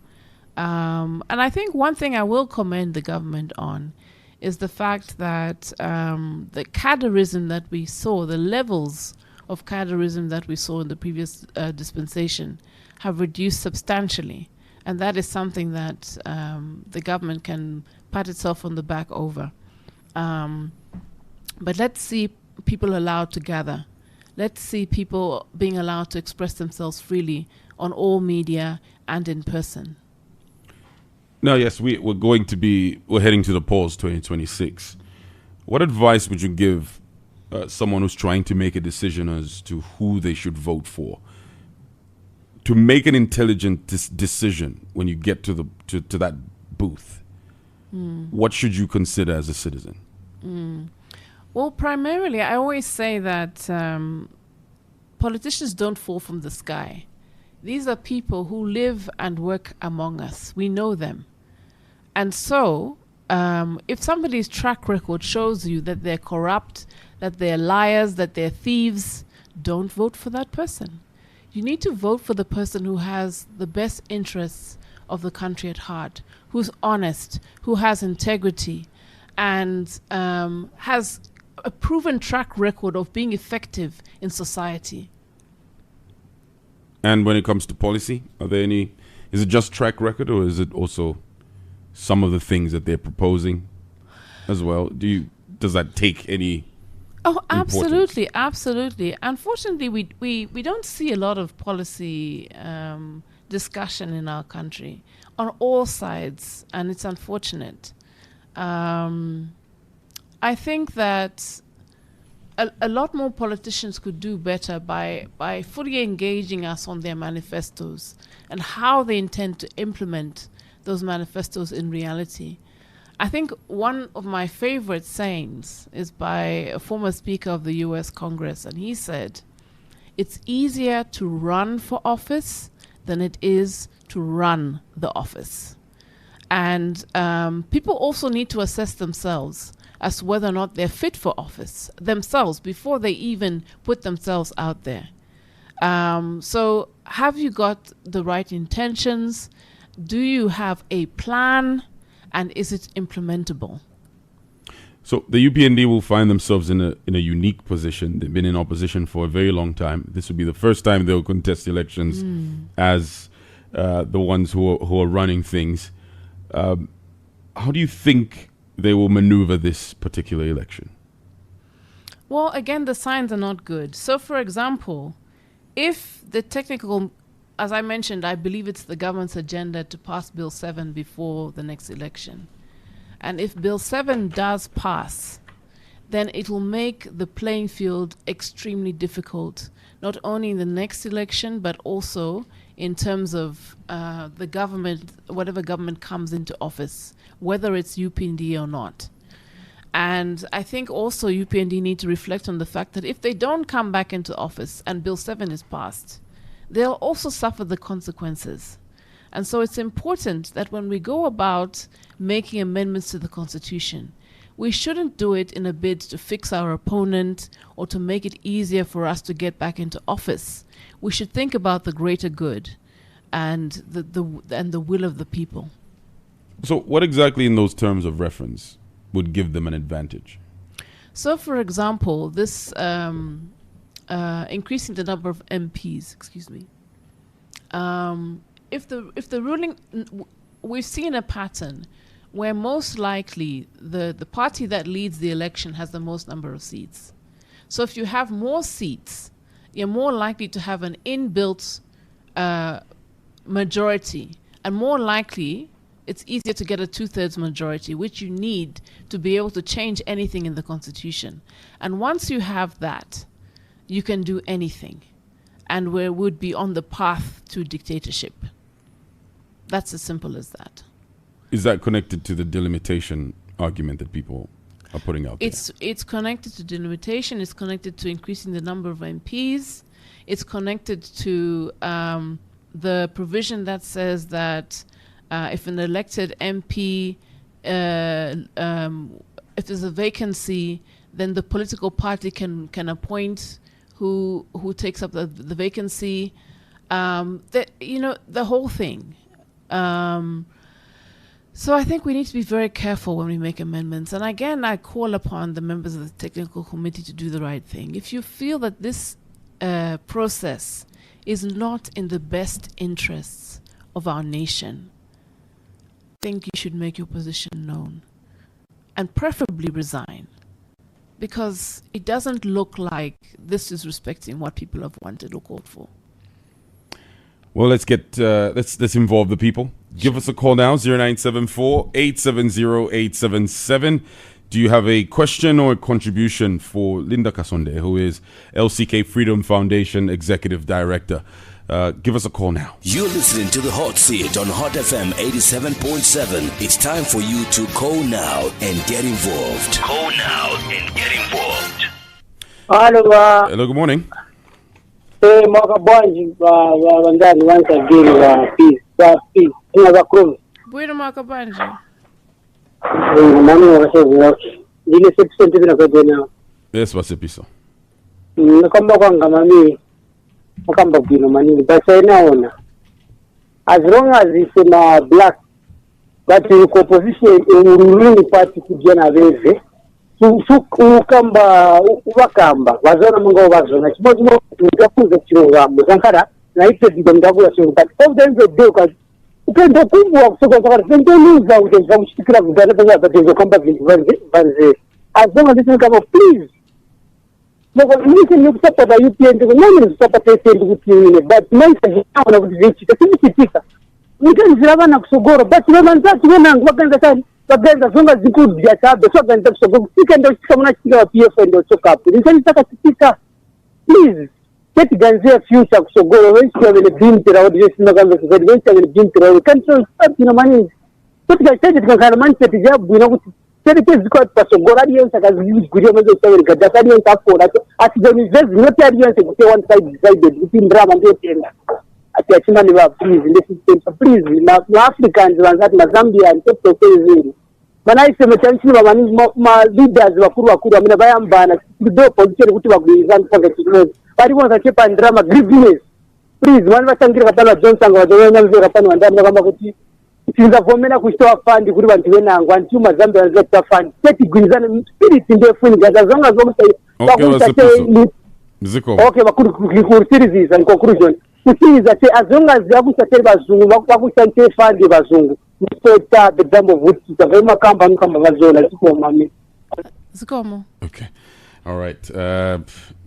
And I think one thing I will commend the government on is the fact that the cadreism that we saw, the levels of cadreism that we saw in the previous dispensation have reduced substantially. And that is something that the government can pat itself on the back over. But let's see people allowed to gather. Let's see people being allowed to express themselves freely on all media and in person. Now, yes, we're heading to the polls 2026. What advice would you give someone who's trying to make a decision as to who they should vote for? To make an intelligent decision when you get to that booth, what should you consider as a citizen? Well, primarily, I always say that politicians don't fall from the sky. These are people who live and work among us. We know them. And so, if somebody's track record shows you that they're corrupt, that they're liars, that they're thieves, don't vote for that person. You need to vote for the person who has the best interests of the country at heart, who's honest, who has integrity, and has a proven track record of being effective in society. And when it comes to policy, is it just track record, or is it also some of the things that they're proposing as well? Does that take any? Oh, absolutely, absolutely. Unfortunately, we don't see a lot of policy discussion in our country on all sides, and it's unfortunate. I think that a lot more politicians could do better by fully engaging us on their manifestos and how they intend to implement those manifestos in reality. I think one of my favorite sayings is by a former speaker of the U.S. Congress, and he said, "It's easier to run for office than it is to run the office." And people also need to assess themselves as to whether or not they're fit for office themselves before they even put themselves out there. So have you got the right intentions? Do you have a plan? And is it implementable? So the UPND will find themselves in a unique position. They've been in opposition for a very long time. This will be the first time they'll contest elections as the ones who are running things. How do you think they will maneuver this particular election? Well, again, the signs are not good. So, for example, if the technical, as I mentioned, I believe it's the government's agenda to pass Bill 7 before the next election. And if Bill 7 does pass, then it will make the playing field extremely difficult, not only in the next election, but also in terms of the government, whatever government comes into office, whether it's UPND or not. And I think also UPND need to reflect on the fact that if they don't come back into office and Bill 7 is passed, they'll also suffer the consequences. And so it's important that when we go about making amendments to the Constitution, we shouldn't do it in a bid to fix our opponent or to make it easier for us to get back into office. We should think about the greater good and the will of the people. So what exactly in those terms of reference would give them an advantage? So, for example, this increasing the number of MPs, if the ruling, we've seen a pattern where most likely the party that leads the election has the most number of seats. So if you have more seats, you're more likely to have an inbuilt majority, and more likely it's easier to get a 2/3 majority, which you need to be able to change anything in the Constitution. And once you have that, you can do anything, and we would be on the path to dictatorship. That's as simple as that. Is that connected to the delimitation argument that people are putting out there? It's connected to delimitation. It's connected to increasing the number of MPs. It's connected to the provision that says that if an elected MP, if there's a vacancy, then the political party can appoint who takes up the vacancy. The whole thing. So I think we need to be very careful when we make amendments. And again, I call upon the members of the technical committee to do the right thing. If you feel that this process is not in the best interests of our nation, I think you should make your position known and preferably resign, because it doesn't look like this is respecting what people have wanted or called for. Well, let's involve the people. Give us a call now, 0974-870-877. Do you have a question or a contribution for Linda Kasonde, who is LCK Freedom Foundation Executive Director? Give us a call now. You're listening to The Hot Seat on Hot FM 87.7. It's time for you to call now and get involved. Call now and get involved. Hello, good morning. Makabonji wandani once again peace. Bueno, Makabonji. Nani wakasema ile section tena kwa jana. Yes, wasipiso. Nakamba kwanga mami makamba bino manini basa inaona. As long as it's in black, but in opposition ruling party kujana veve. Ukamba ubakamba wazona mungo wazona chimodzimo tukakuza chirongambo sankara na ite ndakula chingata sometimes do ka ukenda kubwa kusoka sakara sentoluza utenza kushikira kudana panya batezo kamba vanze azoma ndisi kama please loko nisi nikusupport the UPN nani nisupport the UPN but manje haona kuzichika simuchitika nikanzira bana kusogoro but bamanzati wenangu wakanza tani bagenda zonga zikuru bya sabe so bagenda kusogoro sikenda kusamuna chika wa PF ndo choka hapo nikanitaka kutika please get ganzia future kusogoro wensi wale bintira audience nagambe kuzadi wensi wale bintira kanso ina mani tutika stage tukakana mindset jabu inakuti serikali ziko pasogoro hadi yensa kazi gurio mwanzo sawe gadaka hadi yensa hapo ati the invest not hadi yensa kutia one side decided between drama ndio tena ati achina ni wa please in the system please na Africans wanzati na Zambia and so zero bana iseme chanchi ma leaders wakuru amina bayambana do position kuti bagwizana kwa kitu bali kwanza chepa drama grievance please wani basangira katala Johnson ngawajona mzee kapani wandani kama kuti tinza vomena kushtoa fund kuri bantu wenangu antuma Zambia wanzata fund seti gwizana spirit ndio funi gaza zonga Mziko. Okay, bakuru series and conclusion. Kusiza as long as yakushateri bazungu bakushantie fund bazungu start the dumb of which is a very company come Zikomo. Okay. All right.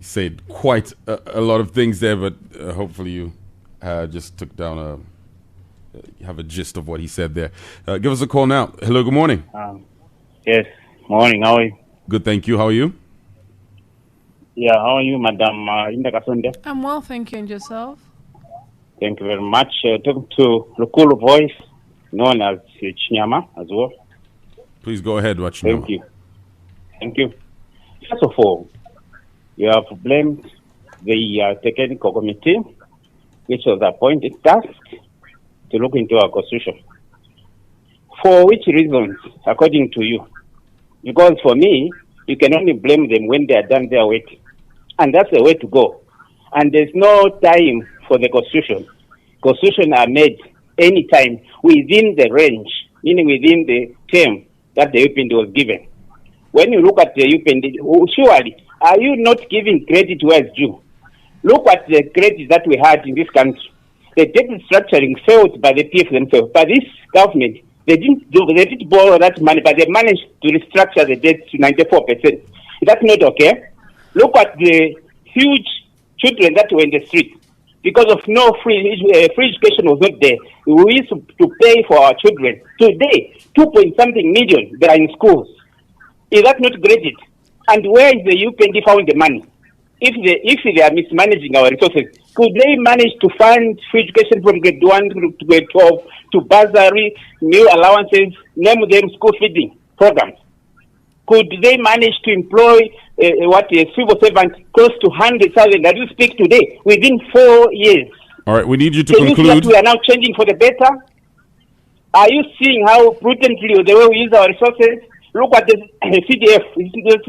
Said quite a lot of things there, but hopefully you just took down have a gist of what he said there. Give us a call now. Hello, good morning. Yes, morning. How are you? Good, thank you. How are you? Yeah, how are you, Madam Linda Kasonde? I'm well, thank you. And yourself? Thank you very much. Talking to Lukulu voice, known as Chinyama as well. Please go ahead, Chinyama. Thank you. Thank you. First of all, you have blamed the technical committee, which was appointed tasked to look into our constitution. For which reasons, according to you? Because for me, you can only blame them when they are done their work. And that's the way to go. And there's no time for the constitution. Constitution are made any time within the range, meaning within the term that the UPND was given. When you look at the UPND, surely, are you not giving credit where it's due? Look at the credit that we had in this country. The debt structuring failed by the PF themselves. By this government, they didn't borrow that money, but they managed to restructure the debt to 94%. That's not okay. Look at the huge children that were in the street. Because of no free education was not there. We used to pay for our children. Today, 2-point-something million, they are in schools. Is that not graded? And where is the UPND found the money? If they are mismanaging our resources, could they manage to fund free education from grade 1 to grade 12 to bursary, meal allowances, name them school feeding programs? Could they manage to employ a civil servant close to 100,000 that you speak today within 4 years? All right, we need you to Can conclude. You see that we are now changing for the better? Are you seeing how prudently the way we use our resources? Look at the CDF.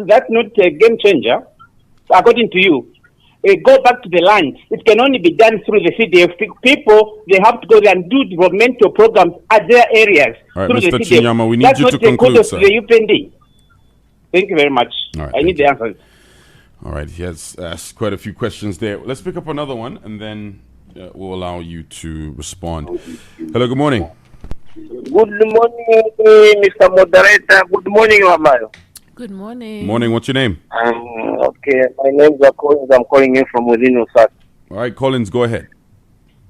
That's not a game changer, according to you. Go back to the land. It can only be done through the CDF. People, they have to go there and do developmental programs at their areas. All right, through Mr. the CDF. Chinyama, we need That's you not to the conclude, code of sir. the UPND. Thank you very much. All right, I need the answers. All right, he has asked quite a few questions there. Let's pick up another one, and then we'll allow you to respond. Hello, good morning. Good morning, Mr. Moderator. Good morning, Amayo. Good morning. Morning, what's your name? Okay, my name is Collins. I'm calling in from within Osaka. All right, Collins, go ahead.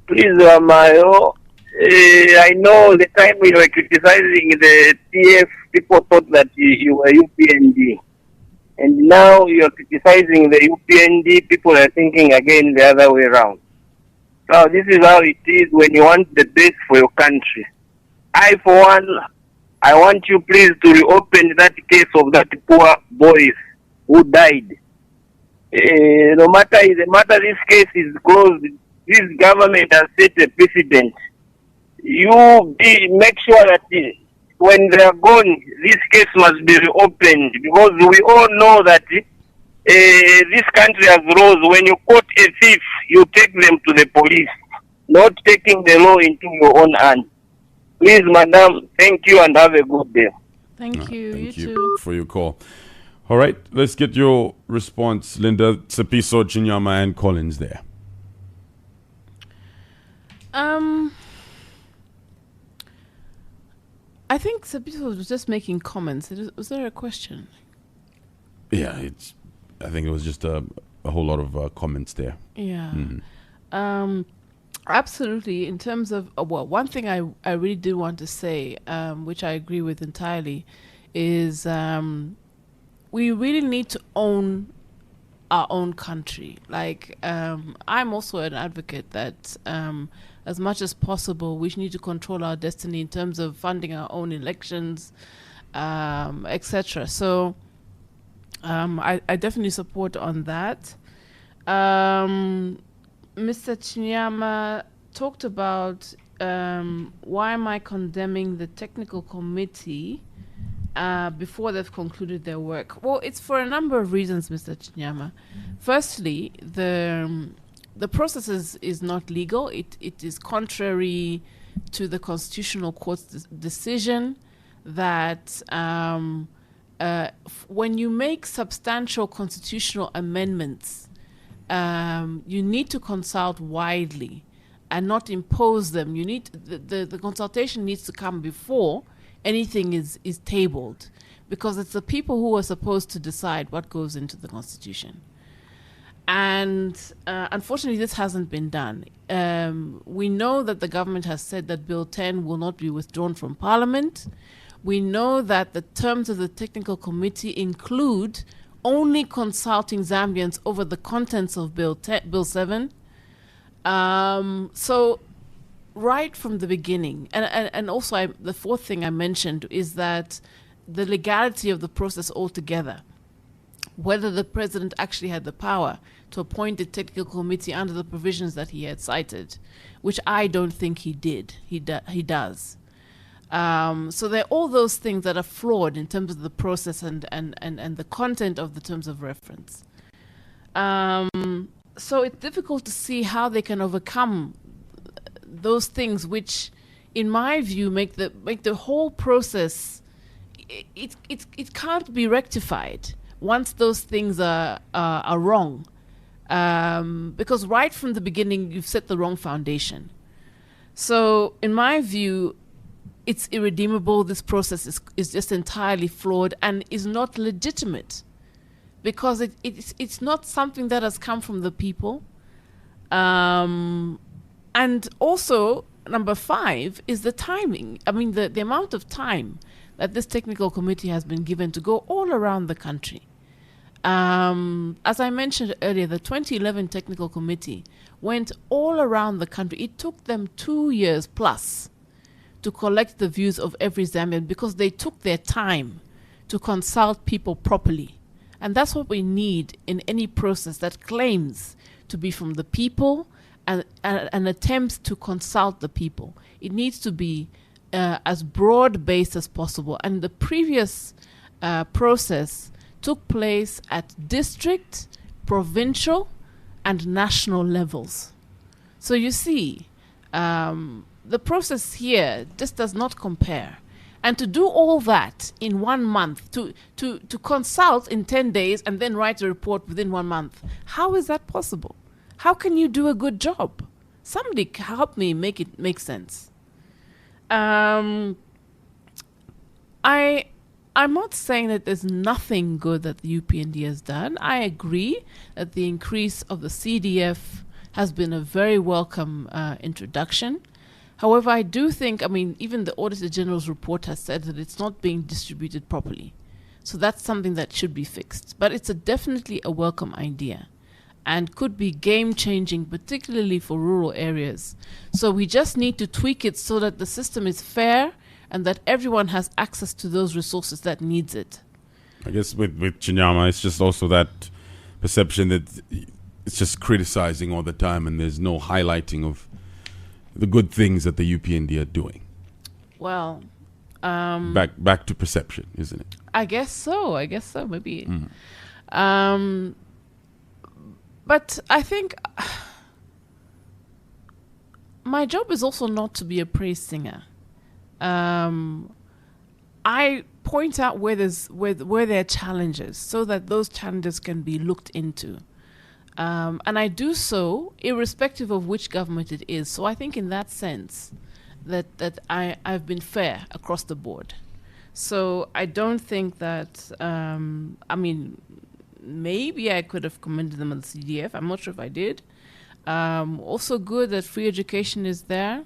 Please, Amayo, I know the time we were criticizing the TF, people thought that you were UPND. And now you're criticizing the UPND, people are thinking again the other way around. So this is how it is when you want the best for your country. I, for one, I want you please to reopen that case of that poor boy who died. No matter this case is closed, this government has set a precedent. Make sure that when they are gone, this case must be reopened, because we all know that this country has laws. When you caught a thief, you take them to the police, not taking the law into your own hands. Please, madam, thank you and have a good day. Thank you. Thank you you too. for your call. All right, let's get your response, Linda, Tsepiso, Chinyama, and Collins there. I think Tsepiso was just making comments. Was there a question? Yeah, I think it was just a whole lot of comments there. Yeah. Mm-hmm. Absolutely. In terms of, one thing I really did want to say, which I agree with entirely, is we really need to own our own country. Like, I'm also an advocate that as much as possible, we need to control our destiny in terms of funding our own elections, etc. So I definitely support on that. Mr. Chinyama talked about why am I condemning the technical committee before they've concluded their work. Well, it's for a number of reasons, Mr. Chinyama. Firstly, the process is not legal. It is contrary to the Constitutional Court's decision that when you make substantial constitutional amendments, you need to consult widely and not impose them. You need the consultation needs to come before anything is tabled, because it's the people who are supposed to decide what goes into the constitution. And unfortunately, this hasn't been done. We know that the government has said that Bill 10 will not be withdrawn from Parliament. We know that the terms of the technical committee include only consulting Zambians over the contents of Bill 7. So right from the beginning, and also the fourth thing I mentioned is that the legality of the process altogether, whether the president actually had the power to appoint a technical committee under the provisions that he had cited, which I don't think he did. He does. So there are all those things that are flawed in terms of the process and the content of the terms of reference. So it's difficult to see how they can overcome those things, which, in my view, make the whole process. It can't be rectified once those things are wrong, because right from the beginning you've set the wrong foundation. So, in my view, it's irredeemable. This process is just entirely flawed and is not legitimate, because it's not something that has come from the people. And also, number 5 is the timing. I mean, the amount of time that this technical committee has been given to go all around the country. As I mentioned earlier, the 2011 technical committee went all around the country. It took them 2 years plus to collect the views of every Zambian, because they took their time to consult people properly. And that's what we need in any process that claims to be from the people and attempts to consult the people. It needs to be as broad-based as possible. And the previous process took place at district, provincial, and national levels. So you see, the process here just does not compare. And to do all that in 1 month, to consult in 10 days and then write a report within 1 month, how is that possible? How can you do a good job? Somebody help me make it make sense. I'm not saying that there's nothing good that the UPND has done. I agree that the increase of the CDF has been a very welcome introduction. However, I do think, even the Auditor General's report has said that it's not being distributed properly. So that's something that should be fixed. But it's definitely a welcome idea and could be game-changing, particularly for rural areas. So we just need to tweak it so that the system is fair and that everyone has access to those resources that needs it. I guess with Chinyama, it's just also that perception that it's just criticizing all the time and there's no highlighting of the good things that the UPND are doing. Well, back to perception, isn't it? I guess so, maybe. But I think my job is also not to be a praise singer. I point out where there are challenges so that those challenges can be looked into. And I do so irrespective of which government it is. So I think in that sense that I've been fair across the board. So I don't think that, maybe I could have commended them on the CDF. I'm not sure if I did. Also good that free education is there.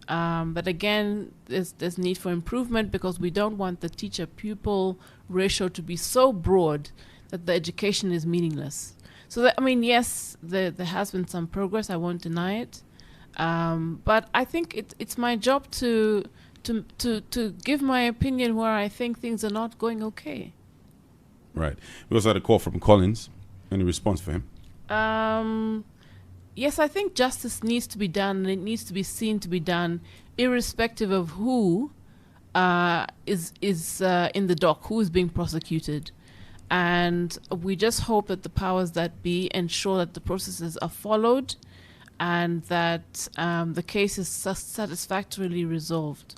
But again, there's need for improvement because we don't want the teacher-pupil ratio to be so broad that the education is meaningless. So that, yes, there has been some progress. I won't deny it. But I think it's my job to give my opinion where I think things are not going okay. Right. We also had a call from Collins. Any response for him? Yes, I think justice needs to be done, and it needs to be seen to be done, irrespective of who is in the dock, who is being prosecuted. And we just hope that the powers that be ensure that the processes are followed and that the case is satisfactorily resolved.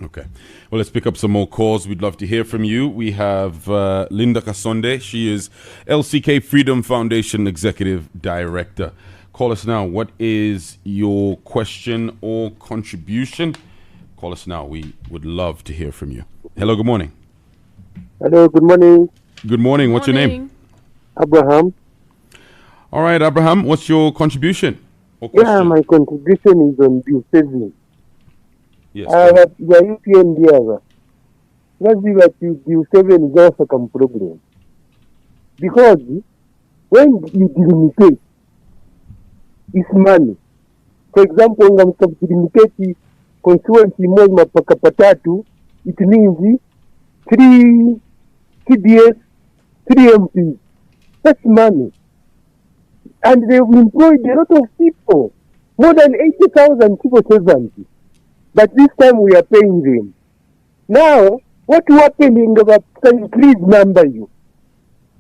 Okay. Well, let's pick up some more calls. We'd love to hear from you. We have Linda Kasonde. She is LCK Freedom Foundation Executive Director. Call us now. What is your question or contribution? Call us now. We would love to hear from you. Hello, good morning. Hello, good morning. Good morning. What's your name? Abraham. All right, Abraham, what's your contribution or question? Yeah, my contribution is on bill saving. Yes. Ya UPND hapa. Lazima bill saving is also a problem. Because when you delimitate, it's money. For example, delimitate constituency moja mpaka patatu, it means 3 CDS, 3 MPs. That's money. And they've employed a lot of people, more than 80,000 civil servants. But this time we are paying them. Now, what happening about increase number you?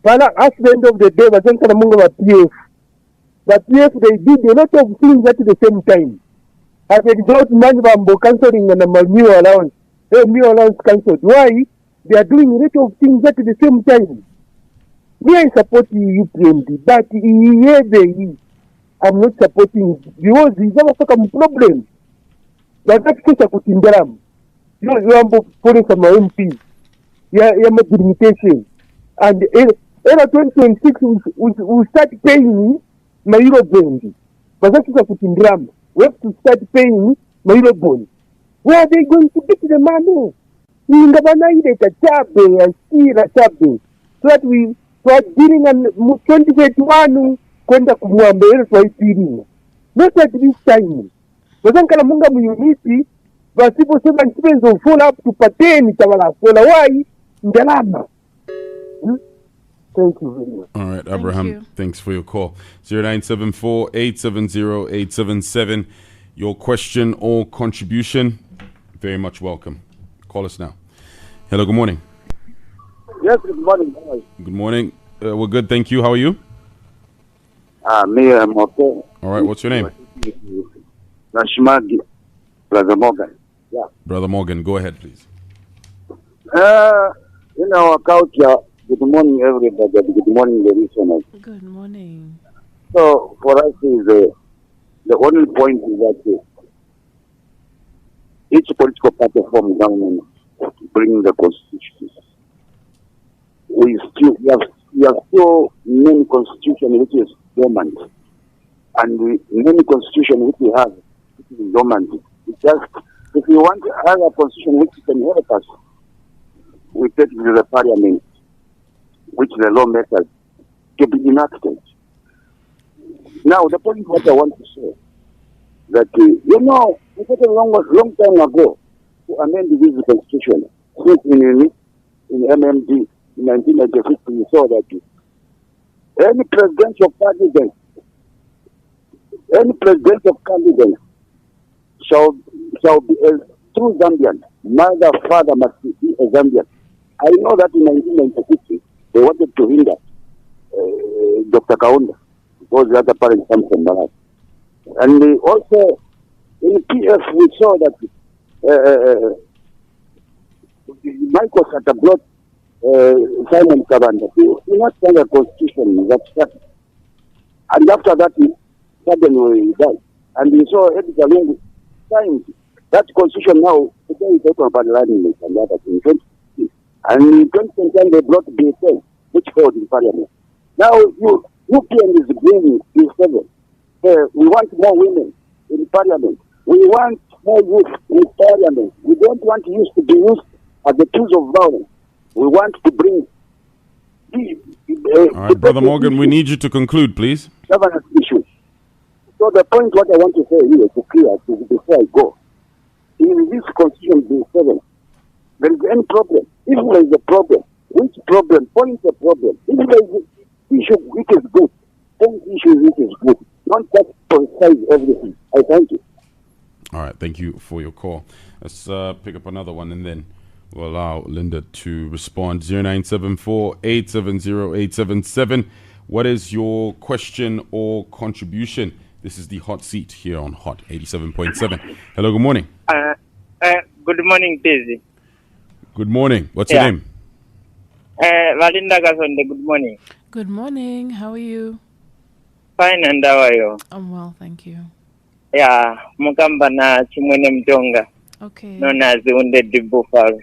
At the end of the day, PF. But PF, they did a lot of things at the same time. As a result, Manjambo cancelling and a new allowance. New allowance cancelled. Why? They are doing a lot of things at the same time. Me, I support UPND, but I'm not supporting it because there's a problem. But that's just a good in Daram. You have for some MP. You have a limitation. And in 2026, we start paying my Euro bond. But that's just a good in Daram. We have to start paying my Euro bond. Where are they going to get the money? In the Banana, a chabe, a steal a chabe. So that we are dealing on 2021 kwenda kumwambia kwa ipiri. Not at this time. Wazankala munga muyuniti, basipo sema nchipenzo follow up tupateni tawala fola. Why? Ndalama. Thank you very much. All right, Abraham, thanks for your call. 0974-870-877. Your question or contribution, very much welcome. Call us now. Hello, good morning. Yes, good morning. Good morning. We're good, thank you. How are you? Me, I'm okay. All right, what's your name? Nashmagi, Brother Morgan. Yeah. Brother Morgan, go ahead, please. In our culture, good morning, everybody. Good morning, the listeners. Good morning. So, for us, is the only point is that each political party form government bring the constitution. We have still many constitution which is dormant, and many constitution which we have which is dormant. It's just if we want to have a constitution which can help us, we take it to the parliament, which the lawmakers to be enacted. Now, the point what I want to say that we took a long time ago to amend this constitution. Since in MMD in 1996, we saw that any presidential candidate shall be a true Zambian. Mother, father must be a Zambian. I know that in 1996 they wanted to hinder Dr. Kaunda because the other parents come from Malawi. And also in PF we saw that Michael Sata brought Simon Kabanda. He not signed a constitution that started. And after that, suddenly he died. And we saw Edgar Lungu signed that constitution now. Today is talking about landing and that in 2016. And in 2010 they brought BSN, which held in parliament. Now UPN is bringing B7. We want more women in parliament. We want more youth in parliament. We don't want youth to be used as the tools of violence. We want to bring all right, Brother Morgan, we need you to conclude, please. Governance issues. So the point what I want to say here to clear before I go, in this constitution bill 7, there is any problem. If there is a problem, which problem? Point the problem. If there is an issue which is good, point issue which is good. Don't just concise everything. I thank you. All right, thank you for your call. Let's pick up another one and then we'll allow Linda to respond. 0974-870-877. What is your question or contribution? This is the hot seat here on Hot 87.7. Hello, good morning. Good morning, Daisy. Good morning. What's your name? Linda Kasonde, good morning. Good morning. How are you? Fine, and how are you? I'm well, thank you. Yeah, mukamba na chimwene mtonga. Okay. Known as the wounded buffalo.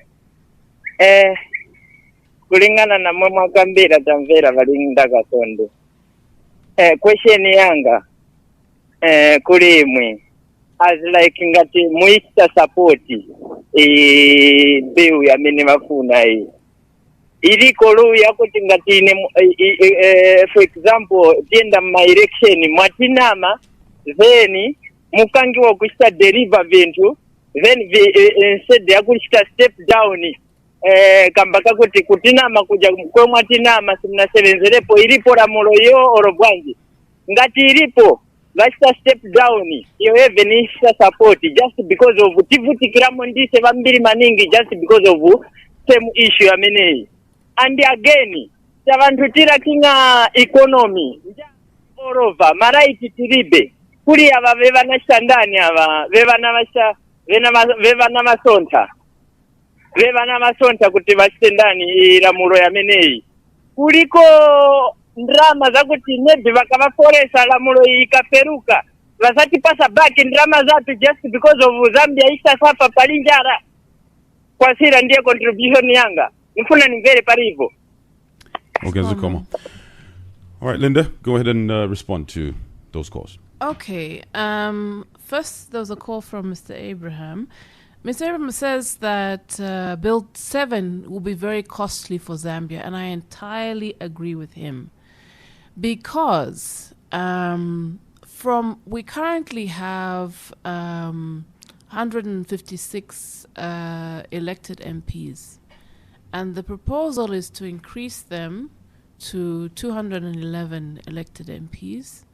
Kulingana na mwa kambira tamvera Linda Kasonde. Question yanga. Kulimwe. As like ngati muista support. Bill ya mini mafuna hii. Iliko lu yakuti ngati for example tienda ma election mwatinama then mukangiwa kushita deliver vintu then instead yakushita step down kambaka kuti kutinama kuja kwe mwatinama simnasevenzerepo ilipo la mulo yo orobwanji ngati ilipo vashita step down yo even isha support just because of tivutikiramo ndise vambiri maningi just because of same issue ya menei. And again, sabantu tirakinga economy all over maraiti tiribe kuri aba bebana shandani aba bebana masonta kuti bashendani iramuro ya menei kuliko ndrama za kuti nebi bakabaforesa lamuro ikaperuka basati pasa back ndrama zatu just because of Zambia isha safa palinjara kwa sira ndiye contribution yanga. Okay, Zukoma. All right, Linda, go ahead and respond to those calls. Okay. First, there was a call from Mr. Abraham. Mr. Abraham says that Bill 7 will be very costly for Zambia, and I entirely agree with him. Because we currently have 156 elected MPs. And the proposal is to increase them to 211 elected MPs.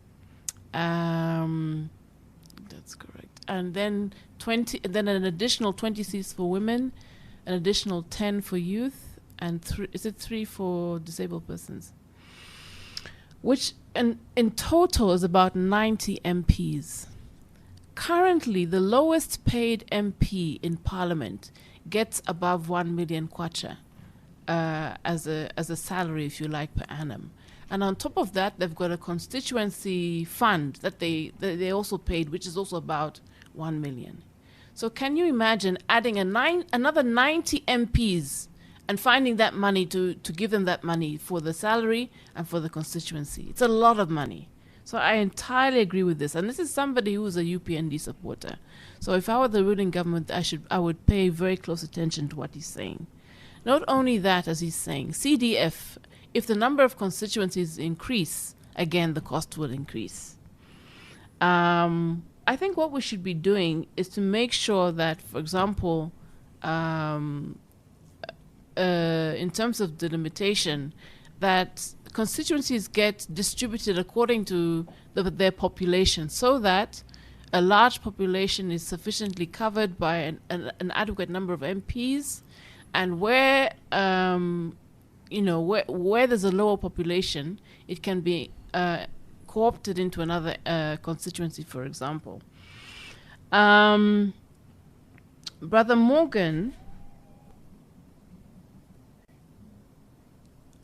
That's correct. And then an additional 20 seats for women, an additional 10 for youth, and 3 for disabled persons. Which in total is about 90 MPs. Currently, the lowest paid MP in Parliament gets above 1 million kwacha. As a salary, if you like, per annum. And on top of that, they've got a constituency fund that they also paid, which is also about 1 million. So can you imagine adding another 90 MPs and finding that money to give them that money for the salary and for the constituency? It's a lot of money. So I entirely agree with this. And this is somebody who's a UPND supporter. So if I were the ruling government, I would pay very close attention to what he's saying. Not only that, as he's saying, CDF, if the number of constituencies increase, again, the cost will increase. I think what we should be doing is to make sure that, for example, in terms of delimitation, that constituencies get distributed according to their population so that a large population is sufficiently covered by an adequate number of MPs. And where there's a lower population, it can be co-opted into another constituency, for example. Brother Morgan,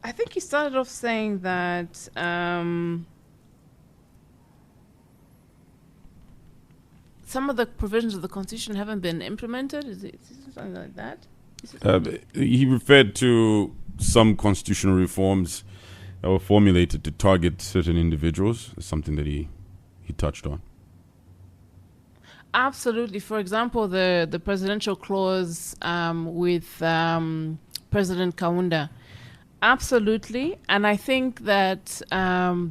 I think he started off saying that some of the provisions of the Constitution haven't been implemented. Is it something like that? He referred to some constitutional reforms that were formulated to target certain individuals. It's something that he touched on. Absolutely. For example, the presidential clause with President Kaunda. Absolutely. And I think that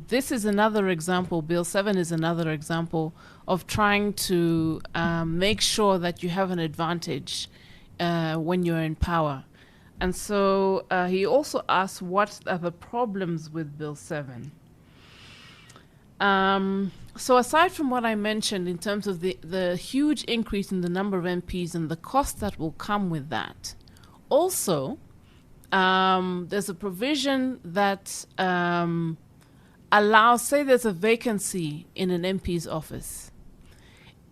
this is another example, Bill 7 is another example of trying to make sure that you have an advantage when you're in power. And so he also asked what are the problems with Bill 7. So aside from what I mentioned in terms of the huge increase in the number of MPs and the cost that will come with that, also there's a provision that allows, say there's a vacancy in an MP's office,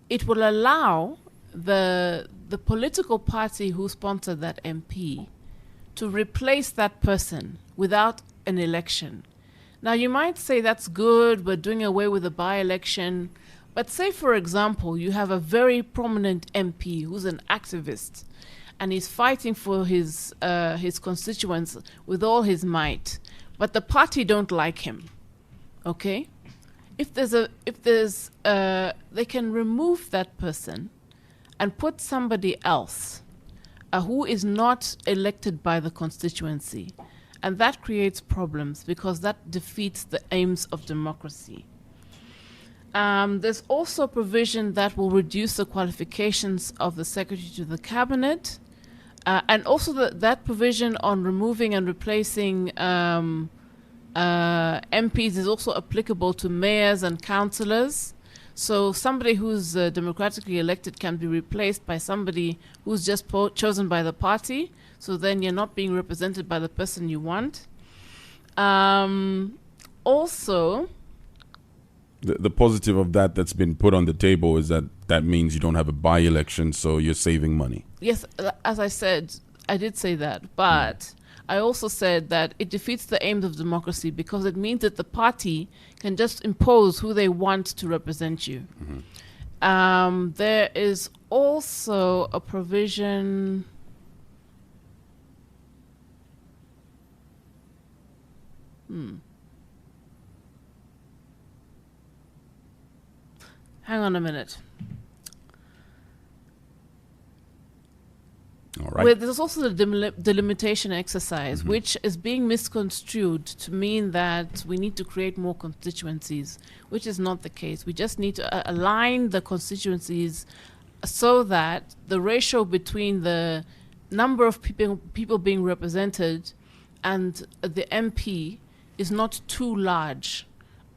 it will allow the political party who sponsored that MP to replace that person without an election. Now, you might say that's good, we're doing away with the by-election. But say, for example, you have a very prominent MP who's an activist, and he's fighting for his constituents with all his might, but the party don't like him. Okay? They can remove that person and put somebody else who is not elected by the constituency. And that creates problems because that defeats the aims of democracy. There's also a provision that will reduce the qualifications of the secretary to the cabinet. And also that provision on removing and replacing MPs is also applicable to mayors and councillors. So somebody who's democratically elected can be replaced by somebody who's just chosen by the party. So then you're not being represented by the person you want. Also, the positive of that's been put on the table is that means you don't have a by-election, so you're saving money. Yes, as I said, I did say that, but I also said that it defeats the aims of democracy because it means that the party can just impose who they want to represent you. Mm-hmm. There is also a provision. Hang on a minute. All right. There's also the delimitation exercise, mm-hmm. which is being misconstrued to mean that we need to create more constituencies, which is not the case. We just need to align the constituencies so that the ratio between the number of people being represented and the MP is not too large,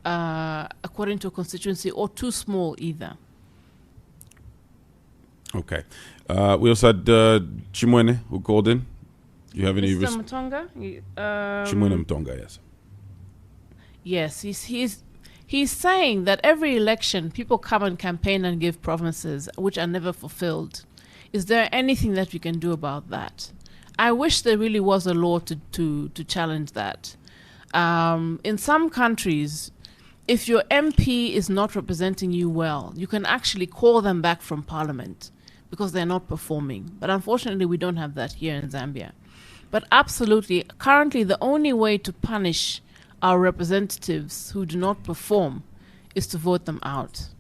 according to a constituency, or too small either. Okay. We also had Chimwene who called in. Do you have any Mr. Mutonga? Chimwene Mutonga, yes. Yes, he's saying that every election people come and campaign and give promises which are never fulfilled. Is there anything that we can do about that? I wish there really was a law to challenge that. In some countries, if your MP is not representing you well, you can actually call them back from parliament because they're not performing. But unfortunately, we don't have that here in Zambia. But absolutely, currently the only way to punish our representatives who do not perform is to vote them out.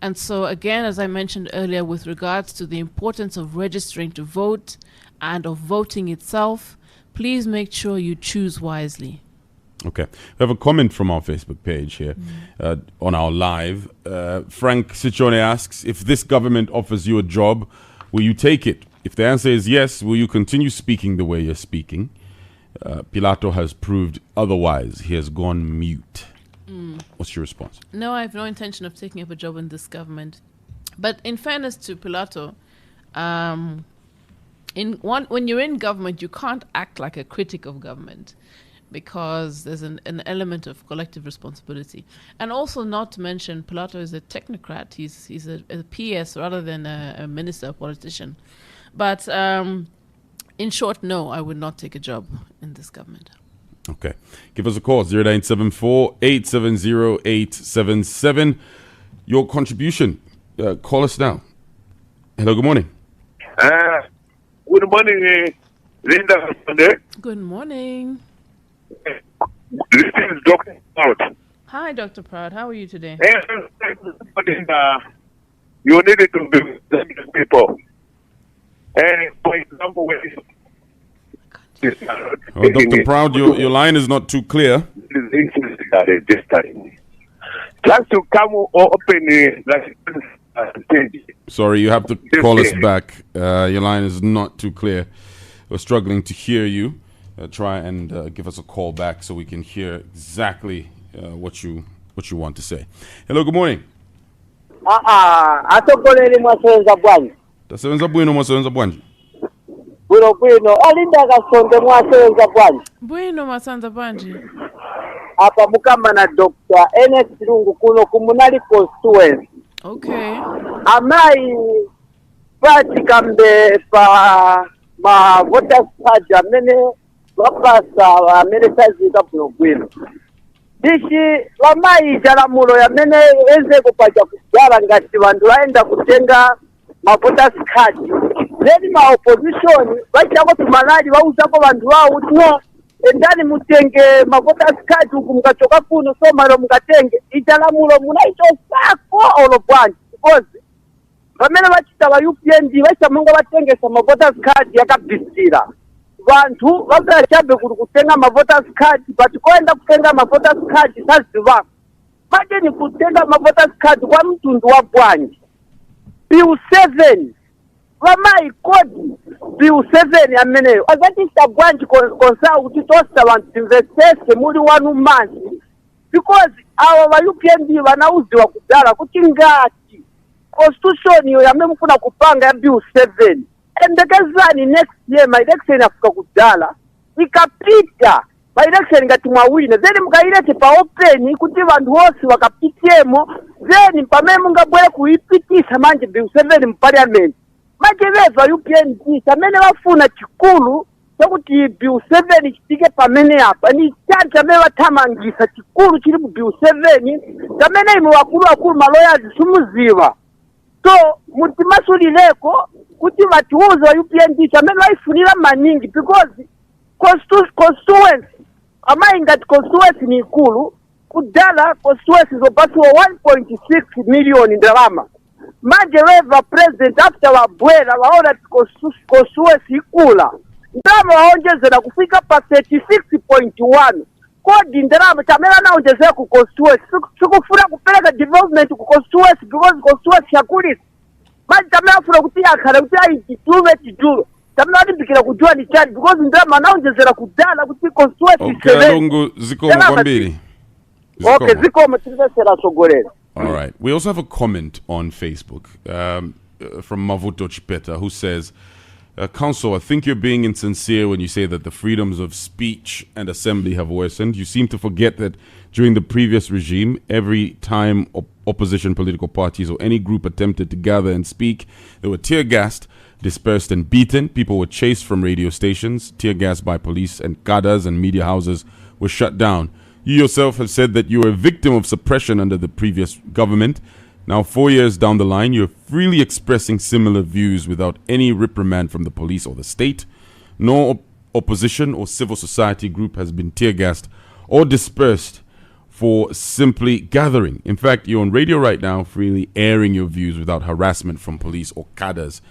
And so again, as I mentioned earlier, with regards to the importance of registering to vote and of voting itself, please make sure you choose wisely. Okay. We have a comment from our Facebook page here on our live. Frank Sichone asks, if this government offers you a job, will you take it? If the answer is yes, will you continue speaking the way you're speaking? Pilato has proved otherwise. He has gone mute. What's your response? No, I have no intention of taking up a job in this government. But in fairness to Pilato, when you're in government, you can't act like a critic of government, because there's an element of collective responsibility. And also, not to mention, Pilato is a technocrat. He's a PS rather than a minister, a politician. But in short, no, I would not take a job in this government. Okay. Give us a call, 0974-870-877. Your contribution. Call us now. Hello, good morning. Good morning, Linda Kasonde. Good morning. This is Dr. Proud. Hi, Dr. Proud. How are you today? You needed to be the people. And for example, when Dr. Proud, your line is not too clear. Just to come open Sorry, you have to call us back. Your line is not too clear. We're struggling to hear you. Try and give us a call back so we can hear exactly what you want to say. Hello, good morning. Atokolele mwasenza bwanji. Tasebenza bwino mwasenza bwanji. Bwino Linda Kasonde mwasenza bwanji. Bwino mwasenza bwanji. Apa mukamba na Dr. NS Lungu kuno kumunali constituency. Okay. Amai pati kambe pa ma voters page amene vapasa amene tazika kuno bwino. Dishi wamai jalamulo ya mene enze kupaja kujala ngati vandu waenda kutenga mavoters card. Then ma opposition vachako tumalali vauzako vandu vao no endani mutenge mavoters card uku mukachoka kuno so malo mukatenge ijalamulo munaito sako olopwanji because pamene vachita va UPND vachamunga vatengesa mavoters card yakabvisira vantu vakachabe kuti kutenga mavoters card but koenda kutenga mavoters card saziva pate ni kutenga mavoters card kwa mtundu wa bwanji bill 7 vamai kodi bill 7 ameneyo azatisa bwanji konsa kuti tosta vantu investese muli wanu manzi because awa va UPND vanauziwa kudala kuti ngati constitution yo yamene mufuna kupanga ya bill 7 endekezani next year my election afika kudala ikapita my election ngati mwawina then mukailete pa open kuti vantu vose vakapitemo then pamene mungabwere kuipitisa manje bill 7 mu parliament manje veva UPND pamene vafuna chikulu chokuti bill 7 chitike pamene apa ni chanja amene vathamangisa chikulu chili mu bill 7 pamene imo wakulu maloyers sumuziva so mutimasulileko kuti vatiuze wa UPND pamene vaifunira maningi because constituency amai ngati constituency ni ikulu kudala constituency zopasiwa 1.6 million ndalama manje weva president after wabwera waona constituency ikula ndalama waonjezera kufika pa 36.1 kodi ndalama chamela naonjezera ku constituency sikufuna kupeleka development ku constituency because constituency yakulisa manje chamela funa kuti akhala kuti aituve tidulo chamela wadimbikira kujua ni chani because ndalama naonjezera kudala kuti constituency okay lungu zikomo kwambiri okay zikomo tilisera sogolera. All right. We also have a comment on Facebook from Mavuto Chipeta who says, Council, I think you're being insincere when you say that the freedoms of speech and assembly have worsened. You seem to forget that during the previous regime, every time opposition political parties or any group attempted to gather and speak, they were tear-gassed, dispersed and beaten. People were chased from radio stations, tear-gassed by police, and gadas and media houses were shut down. You yourself have said that you were a victim of suppression under the previous government. Now, 4 years down the line, you're freely expressing similar views without any reprimand from the police or the state. No opposition or civil society group has been tear-gassed or dispersed for simply gathering. In fact, you're on radio right now freely airing your views without harassment from police or cadres.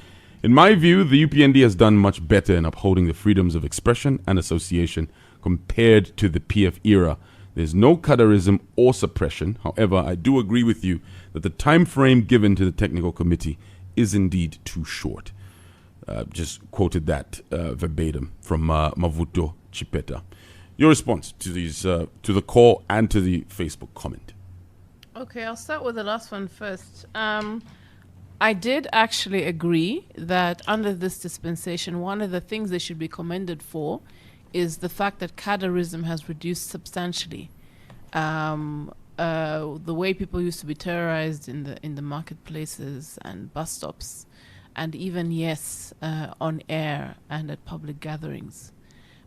In my view, the UPND has done much better in upholding the freedoms of expression and association compared to the PF era. There's no cadreism or suppression. However, I do agree with you that the time frame given to the technical committee is indeed too short. Just quoted that verbatim from Mavuto Chipeta. Your response to these, to the call and to the Facebook comment. Okay, I'll start with the last one first. I did actually agree that under this dispensation, one of the things they should be commended for is the fact that cadreism has reduced substantially. The way people used to be terrorized in the marketplaces and bus stops, and even on air and at public gatherings.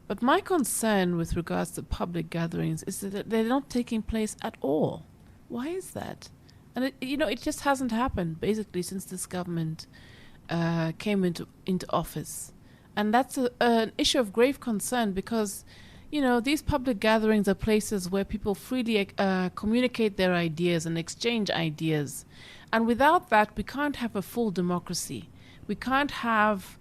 But my concern with regards to public gatherings is that they're not taking place at all. Why is that? And it just hasn't happened basically since this government came into office. And that's an issue of grave concern because, these public gatherings are places where people freely communicate their ideas and exchange ideas. And without that, we can't have a full democracy. We can't have...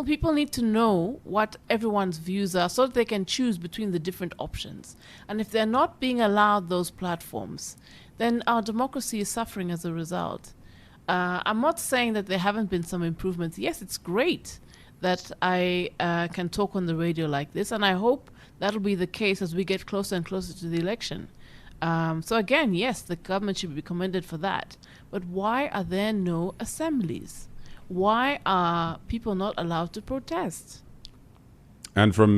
people need to know what everyone's views are so that they can choose between the different options. And if they're not being allowed those platforms, then our democracy is suffering as a result. I'm not saying that there haven't been some improvements. Yes, it's great that I can talk on the radio like this, and I hope that'll be the case as we get closer and closer to the election. So again, yes, the government should be commended for that. But why are there no assemblies? Why are people not allowed to protest? And from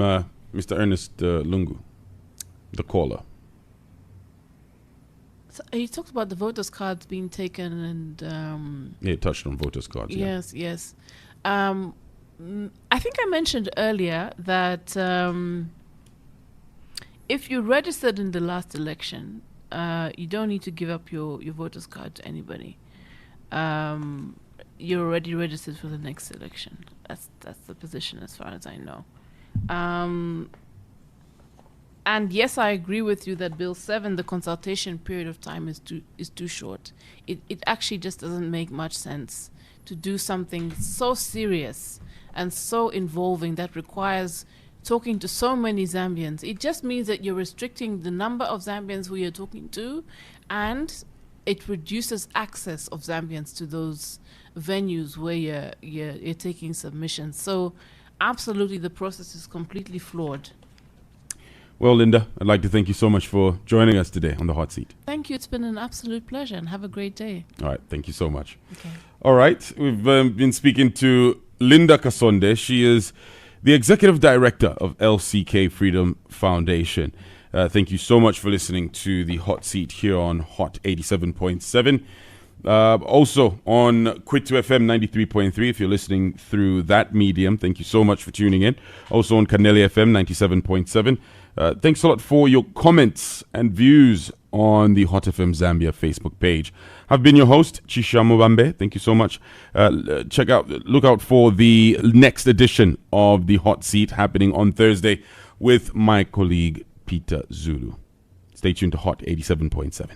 Mr. Ernest Lungu, the caller. So he talked about the voters' cards being taken and... he touched on voters' cards. Yes. I think I mentioned earlier that if you registered in the last election, you don't need to give up your voter's card to anybody. You're already registered for the next election. That's the position as far as I know. And yes, I agree with you that Bill 7, the consultation period of time is too short. It actually just doesn't make much sense to do something so serious and so involving that requires talking to so many Zambians. It just means that you're restricting the number of Zambians who you're talking to, and it reduces access of Zambians to those venues where you're taking submissions. So absolutely, the process is completely flawed. Well, Linda, I'd like to thank you so much for joining us today on the hot seat. Thank you. It's been an absolute pleasure, and have a great day. All right. Thank you so much. Okay. All right. We've been speaking to Linda Kasonde. She is the executive director of LCK Freedom Foundation. Thank you so much for listening to the hot seat here on Hot 87.7. Also on Quit to FM 93.3 if you're listening through that medium. Thank you so much for tuning in. Also on Caneli FM 97.7. Thanks a lot for your comments and views on the Hot FM Zambia Facebook page. I've been your host, Chisha Mubambe. Thank you so much. Look out for the next edition of the Hot Seat happening on Thursday with my colleague Peter Zulu. Stay tuned to Hot 87.7.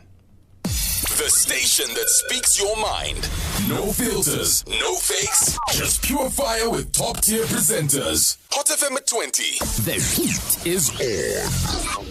The station that speaks your mind. No filters, no fakes, just pure fire with top tier presenters. Hot FM at 20. The heat is on.